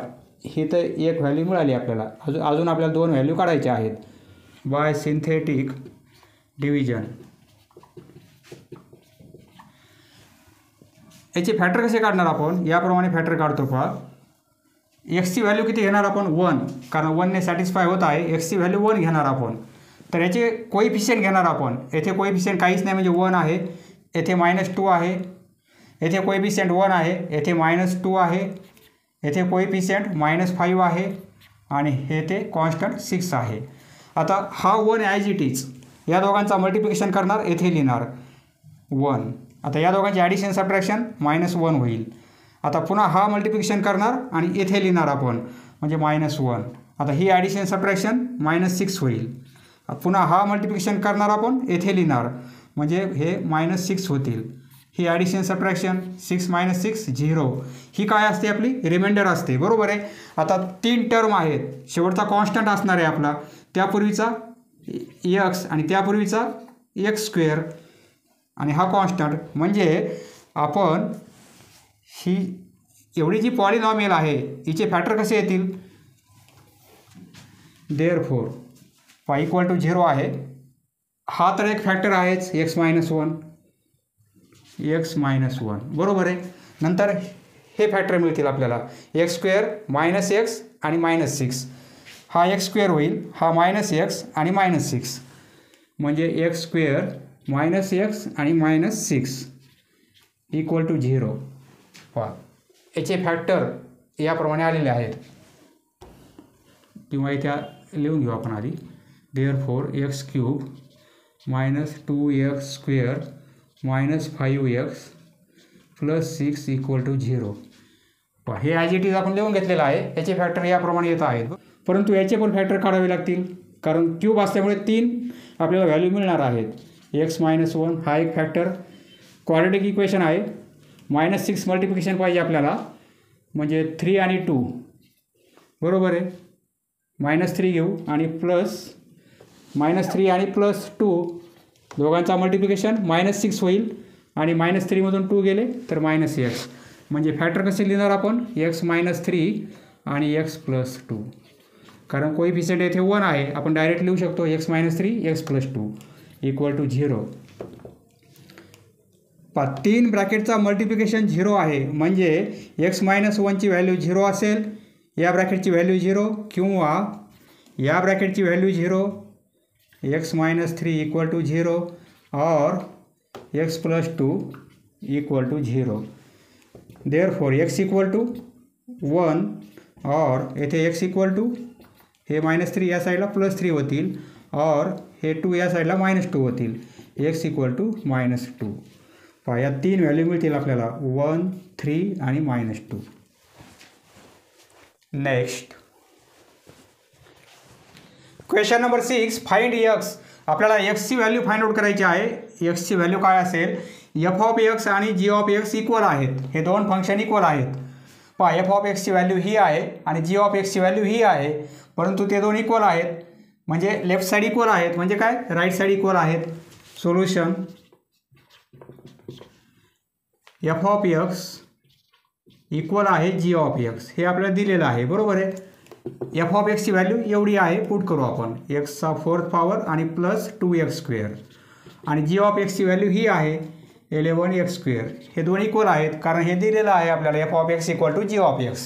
ही तर एक व्हॅल्यू मिळाली आपल्याला. अजून आपल्याला 2 व्हॅल्यू काढायच्या आहेत बाय सिंथेटिक डिव्हिजन. याचे फॅक्टर कसे काढणार आपण? याप्रमाणे फॅक्टर काढतो. पहा एक्सची व्हॅल्यू किती घेणार आपण? 1, कारण 1ने सॅटिस्फाय होत आहे. एक्सची व्हॅल्यू 1 घेणार आपण. तर याचे कोइफिशियंट घेणार आपण. येथे कोइफिशियंट काहीच नाही म्हणजे 1 आहे. येथे -2 आहे. येथे कोइफिशियंट 1 आहे. येथे -2 आहे. येथे कोइफिशियंट -5 आहे आणि हे ते कॉन्स्टंट 6 आहे. आता हा 1 ॲज इट इज या दोघांचा मल्टिप्लिकेशन करणार, येथे लिहिणार 1. आता या दोघांची ॲडिशन सबट्रॅक्शन -1 होईल. आता पुन्हा हा मल्टिप्लिकेशन करणार आणि येथे लिहिणार आपण म्हणजे -1. आता ही ॲडिशन सबट्रॅक्शन -6 होईल. पुन्हा हा मल्टिप्लिकेशन करणार आपण, येथे लिहिणार म्हणजे हे -6 होतील. ही ॲडिशन सबट्रॅक्शन 6 - 6 0. ही काय असते? आपली रिमाइंडर असते. बरोबर आहे. आता 3 टर्म आहेत. शेवटचा कॉन्स्टंट असणार आहे आपला, त्यापूर्वीचा x आणि त्यापूर्वीचा x² आणि हा कॉन्स्टंट. म्हणजे आपण ही एवढी जी पॉलिनॉमियल आहे हिचे फॅक्टर कसे येतील? देअरफॉर इक्वल टू 0 आहे. हा तर एक फॅक्टर आहेच x-1. बरोबर आहे. नंतर हे फॅक्टर मिळतील आपल्याला x² -x आणि -6. हा x² होईल, हा -x आणि -6 म्हणजे x² -x आणि -6 इक्वल टू 0. पहा याचे फॅक्टर याप्रमाणे आलेले आहेत किंवा इथे लिहून घेऊ आपण आधी. Therefore x³ -2x² -5x plus 6 equal to 0. हे ॲज इट इज आपण लिहून घेतलेलं आहे. याचे फॅक्टर याप्रमाणे येत आहेत. परंतु याचे पण फॅक्टर काढावे लागतील, कारण क्यूब असल्यामुळे 3 आपल्याला व्हॅल्यू मिळणार आहेत. x-1 हा एक फॅक्टर. क्वाड्रॅटिक इक्वेशन आहे. -6 मल्टिप्लिकेशन पाहिजे आपल्याला म्हणजे 3 आणि 2. बरोबर आहे. -3 घेऊ आणि -3 आणि +2 दोघांचा मल्टिप्लिकेशन -6 होईल आणि -3मधून 2 गेले तर -x. म्हणजे फॅक्टर कसे लिहिणार आपण? x-3 आणि x+2. कारण कोइफिशियंट येथे 1 आहे, आपण डायरेक्ट लिहू शकतो x-3 x+2 equal to 0. 3 ब्रॅकेटचा multiplication 0 आहे म्हणजे x-1ची व्हॅल्यू 0 असेल, या ब्रॅकेटची व्हॅल्यू 0 किंवा या ब्रॅकेटची व्हॅल्यू 0, x-3 इक्वल टू 0 और x+2 equal to 0. Therefore x equal to 1 और येथे x इक्वल टू हे -3 या साईडला +3 होतील और हे 2 या साईडला -2 होतील. x equal to -2. पहा या 3 व्हॅल्यू मिळतील आपल्याला 1, 3 आणि -2. Next question number 6 find x. आपल्याला x ची व्हॅल्यू फाइंड आउट करायची आहे. x ची व्हॅल्यू काय असेल, f ऑफ x आणि g ऑफ x इक्वल आहेत. हे दोन फंक्शन इक्वल आहेत. पहा f ऑफ x ची व्हॅल्यू ही आहे आणि g ऑफ x ची व्हॅल्यू ही आहे, परंतु ते दोन इक्वल आहेत म्हणजे लेफ्ट साईड इक्वल आहेत म्हणजे काय राईट साईड इक्वल आहेत. Solution f of x equal आहे g ऑफ x हे आपल्याला दिलेलं आहे. बरोबर आहे. f ऑफ x ची व्हॅल्यू एवढी आहे, पुट करू आपण x चा 4th पॉवर आणि प्लस 2x स्क्वेअर आणि g ऑफ x ची व्हॅल्यू ही आहे 11x स्क्वेअर. हे दोन इक्वल आहेत कारण हे दिलेलं आहे आपल्याला f of x equal to g of x.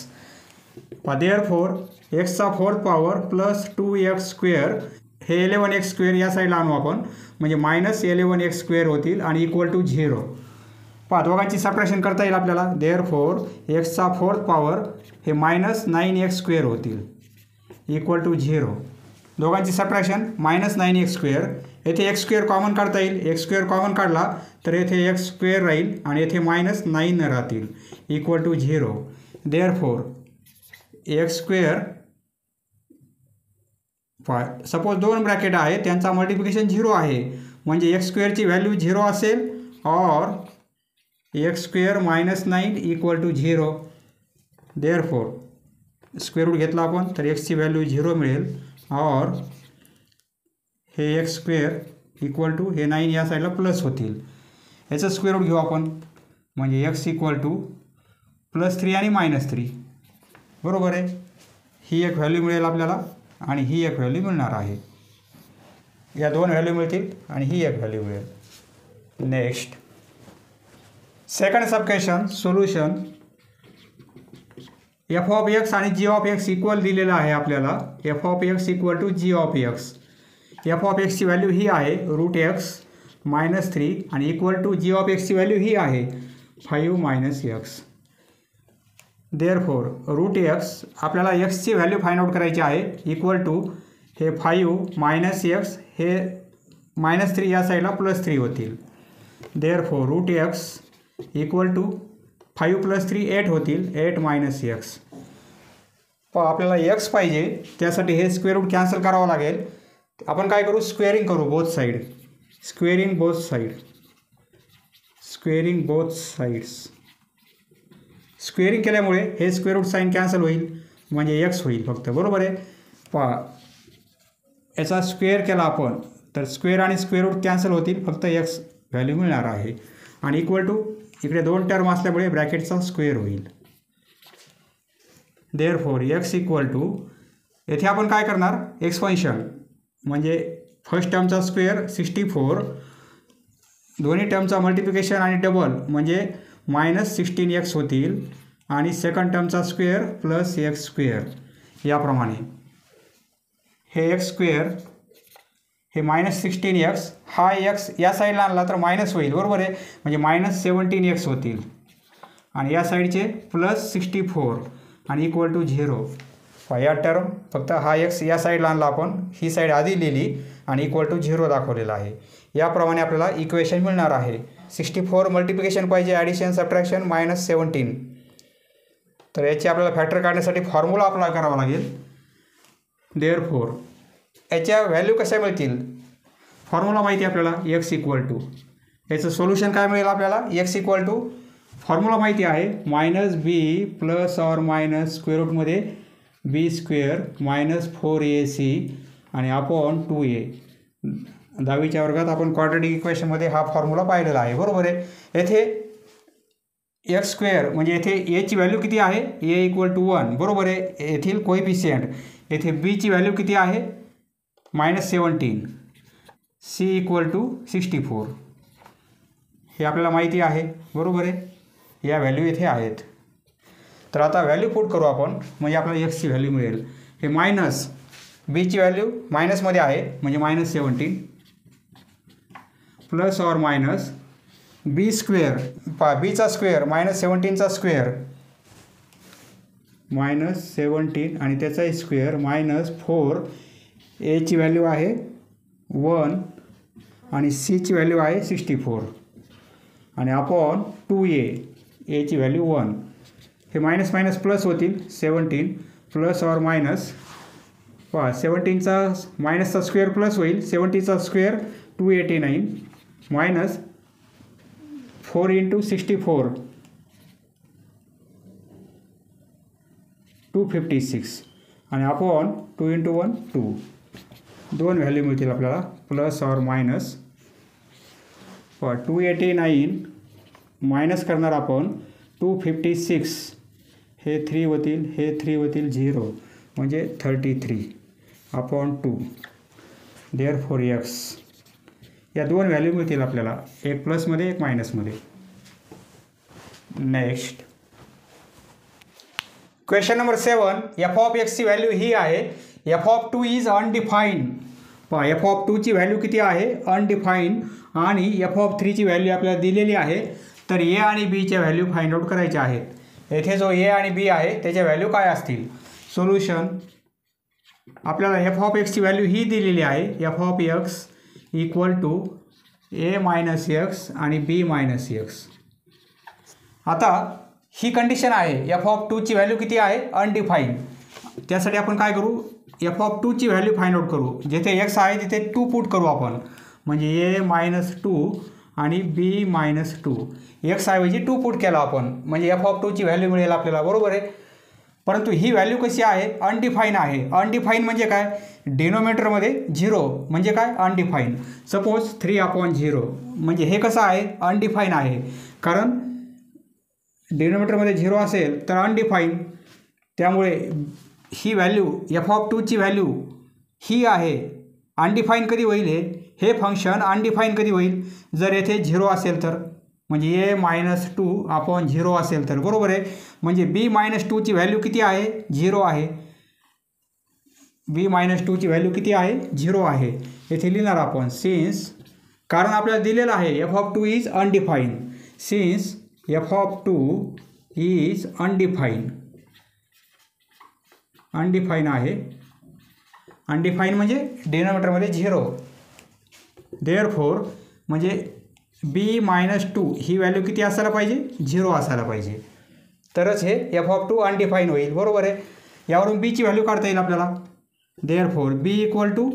Therefore x चा 4th power plus 2x square हे 11x स्क्वेअर या साईडला आणू आपण म्हणजे -11x स्क्वेअर होतील आणि इक्वल टू 0. पहा दोघांची सबट्रॅक्शन करता येईल आपल्याला. देअरफॉर x चा 4th पॉवर हे -9x स्क्वेअर होतील इक्वल टू 0. दोघांची सबट्रॅक्शन -9x स्क्वेअर. येथे x स्क्वेअर कॉमन काढता येईल. x स्क्वेअर कॉमन काढला तर येथे x स्क्वेअर राहील आणि येथे -9 राहतील equal to 0. Therefore x square suppose दोन ब्रॅकेट आहे त्यांचा मल्टिप्लिकेशन 0 आहे म्हणजे x स्क्वेअरची व्हॅल्यू 0 असेल और x square -9 equal to 0. Therefore square root घेतला आपण तर x ची व्हॅल्यू 0 मिळेल और हे x स्क्वेअर इक्वल टू हे 9 या साईडला प्लस होतील. याचं स्क्वेअर रूट घेऊ आपण म्हणजे x इक्वल टू +3 आणि -3. बरोबर आहे. ही एक व्हॅल्यू मिळेल आपल्याला आणि ही एक व्हॅल्यू मिळणार आहे. या दोन व्हॅल्यू मिळतील आणि ही एक व्हॅल्यू मिळेल. Next second sub question solution f of x आणि g ऑफ x इक्वल दिलेलं आहे आपल्याला. f of x equal to g of x. f of x ची व्हॅल्यू ही आहे √x -3 आणि equal to g of x ची व्हॅल्यू ही आहे 5 - x. देअरफॉर √x आपल्याला x ची व्हॅल्यू फाइंड आउट करायची आहे इक्वल टू हे 5 - x हे -3 या साईडला +3 होतील. देअरफॉर √x इक्वल टू 5 + 3 8 होतील 8 - x. पण आपल्याला x पाहिजे त्यासाठी हे स्क्वेअर रूट कॅन्सल करावं लागेल. आपण काय करू स्क्वेअरिंग करू both side. Squaring both side. Squaring both sides. Squaring केल्यामुळे हे स्क्वेअर रूट साईन कॅन्सल होईल म्हणजे x होईल फक्त. बरोबर आहे. पहा याचा स्क्वेअर केला आपण तर स्क्वेअर आणि स्क्वेअर रूट कॅन्सल होतील फक्त x व्हॅल्यू मिळणार आहे आणि इक्वल टू इकडे दोन टर्म असल्यामुळे ब्रॅकेटचा स्क्वेअर होईल. देअरफॉर x इक्वल टू येथे आपण काय करणार एक्सपान्शन म्हणजे फर्स्ट टर्मचा स्क्वेअर 64 दोन्ही टर्मचा मल्टिप्लिकेशन आणि डबल म्हणजे -16x होतील आणि सेकंड टर्मचा स्क्वेअर +x स्क्वेअर. याप्रमाणे हे x स्क्वेअर हे -16x हा x या साईडला आणला तर मायनस होईल. बरोबर आहे. म्हणजे -17x होतील आणि या साईडचे +64 आणि इक्वल टू 0. या टर्म फक्त हा x या साईडला आणला आपण ही साईड आधी लिहिली आणि इक्वल टू 0 दाखवलेला आहे. याप्रमाणे आपल्याला इक्वेशन मिळणार आहे. 64 मल्टिप्लिकेशन पाहिजे ॲडिशन सबट्रॅक्शन -17. तर याची आपल्याला फॅक्टर काढण्यासाठी फॉर्म्युला अप्लाय करावा लागेल. देअरफॉर याच्या व्हॅल्यू कशा मिळतील फॉर्म्युला माहिती आहे आपल्याला x इक्वल टू याचं सोल्युशन काय मिळेल आपल्याला x इक्वल टू फॉर्म्युला माहिती आहे -b plus or minus square रूटमध्ये b स्क्वेअर -4ac आणि अपॉन 2a. 10वीच्या वर्गात आपण क्वाड्रॅटिक इक्वेशनमध्ये हा फॉर्म्युला पाहिलेला आहे. बरोबर आहे. येथे x स्क्वेअर म्हणजे येथे a ची व्हॅल्यू किती आहे a इक्वल टू 1. बरोबर आहे. येथील कोइफिशियंट येथे b ची व्हॅल्यू किती आहे -17 c इक्वल टू 64 हे आपल्याला माहिती आहे. बरोबर आहे. या व्हॅल्यू येथे आहेत. तर आता व्हॅल्यू पुट करू आपण म्हणजे आपल्याला x ची व्हॅल्यू मिळेल. हे मायनस b ची व्हॅल्यू मायनसमध्ये आहे म्हणजे -17 plus or minus b square b चा स्क्वेअर -17चा स्क्वेअर -17 आणि त्याचा स्क्वेअर -4. एची व्हॅल्यू आहे 1 आणि सीची व्हॅल्यू आहे 64 आणि अपॉन 2a. एची व्हॅल्यू 1. हे मायनस मायनस प्लस होतील. 17 प्लस ऑर मायनस 17चा मायनसचा स्क्वेअर प्लस होईल. 70चा स्क्वेअर 289 मायनस 4 × 64 256 आणि अपॉन 2 × 1 2. दोन व्हॅल्यू मिळतील आपल्याला प्लस ऑर मायनस. 289 मायनस करणार आपण 256. हे 3 होतील, हे 3 होतील 0 म्हणजे 33 अपॉन 2. Therefore x. या दोन व्हॅल्यू मिळतील आपल्याला, एक प्लसमध्ये एक मायनसमध्ये. Next question number 7. f(x) ची व्हॅल्यू ही आहे. f(2) is undefined. पहा f(2) ची व्हॅल्यू किती आहे? अनडिफाईन्ड. आणि f(3) ची व्हॅल्यू आपल्याला दिलेली आहे. तर a आणि b च्या व्हॅल्यू फाइंड आउट करायच्या आहेत. येथे जो a आणि b आहे त्याच्या व्हॅल्यू काय असतील? सोल्युशन. आपल्याला f(x) ची व्हॅल्यू ही दिलेली आहे. f(x) equal to a minus x आणि b मायनस x. आता ही कंडिशन आहे. f(2) ची व्हॅल्यू किती आहे? अनडिफाईन्ड. त्यासाठी आपण काय करू? f(2) ची व्हॅल्यू फाइंड आउट करू. जिथे x आहे तिथे 2 पुट करू आपण. म्हणजे a मायनस 2 आणि b मायनस 2. x ऐवजी 2 पुट केला आपण म्हणजे f(2) ची व्हॅल्यू मिळेल आपल्याला. बरोबर आहे. परंतु ही व्हॅल्यू कशी आहे? अनडिफाईन आहे. अनडिफाईन म्हणजे काय? डिनोमिनेटरमध्ये 0 म्हणजे काय? अनडिफाईन. सपोज 3/0 म्हणजे हे कसं आहे? अनडिफाईन आहे. कारण डिनोमिनेटरमध्ये 0 असेल तर अनडिफाईन. त्यामुळे ही व्हॅल्यू f(2) ची व्हॅल्यू ही आहे. अनडिफाईन कधी होईल? हे फंक्शन अनडिफाईन कधी होईल? जर येथे 0 असेल तर. म्हणजे a मायनस 2/0 असेल तर. बरोबर आहे. म्हणजे b मायनस 2 ची व्हॅल्यू किती आहे? 0 आहे. b मायनस 2 ची व्हॅल्यू किती आहे? 0 आहे. येथे लिहिणार आपण सिन्स, कारण आपल्याला दिलेलं आहे f(2) is undefined. Since f(2) is undefined. Undefined आहे. अनडिफाईन म्हणजे डिनोमिनेटरमध्ये 0. देअरफॉर म्हणजे b मायनस 2 ही व्हॅल्यू किती असायला पाहिजे? 0 असायला पाहिजे. तरच हे f(2) अनडिफाईन होईल. बरोबर आहे. यावरून b ची व्हॅल्यू काढता येईल आपल्याला. देअरफॉर b इक्वल टू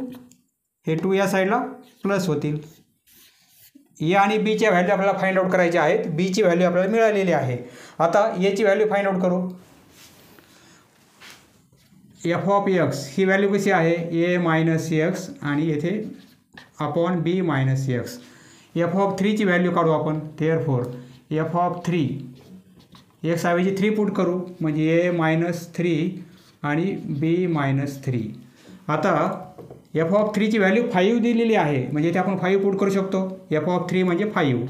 हे 2 या साईडला प्लस होतील. a आणि b च्या व्हॅल्यू आपल्याला फाइंड आउट करायच्या आहेत. b ची व्हॅल्यू आपल्याला मिळालेली आहे. आता a ची व्हॅल्यू फाइंड आउट करू. f(x) ही व्हॅल्यू कशी आहे? a मायनस x आणि येथे upon b minus x. f(3) ची व्हॅल्यू काढू आपण. देअरफॉर f(3) x ऐवजी 3 पुट करू म्हणजे a मायनस 3 आणि b मायनस 3. आता f(3) ची व्हॅल्यू 5 दिलेली आहे म्हणजे इथे आपण 5 पुट करू शकतो. f(3) म्हणजे 5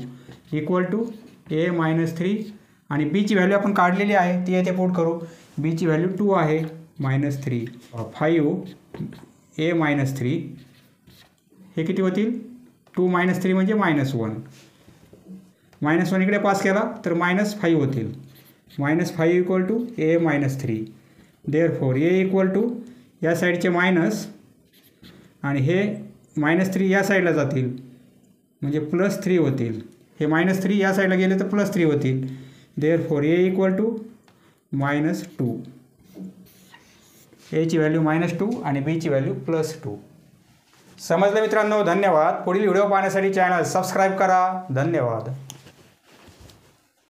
इक्वल टू a मायनस 3 आणि b ची व्हॅल्यू आपण काढलेली आहे ती येथे पुट करू. b ची व्हॅल्यू 2 आहे मायनस 3. 5 a मायनस 3 हे किती होतील? 2 मायनस 3 म्हणजे -1. -1 इकडे पास केला तर -5 होतील. -5 equal to a minus 3. Therefore a equal to या साईडचे मायनस आणि हे -3 या साईडला जातील म्हणजे +3 होतील. हे -3 या साईडला गेले तर +3 होतील. Therefore a equal to -2. a ची व्हॅल्यू -2 आणि b ची व्हॅल्यू +2. समजलं मित्रांनो? धन्यवाद. पुढील व्हिडिओ पाहण्यासाठी चॅनल सबस्क्राईब करा. धन्यवाद.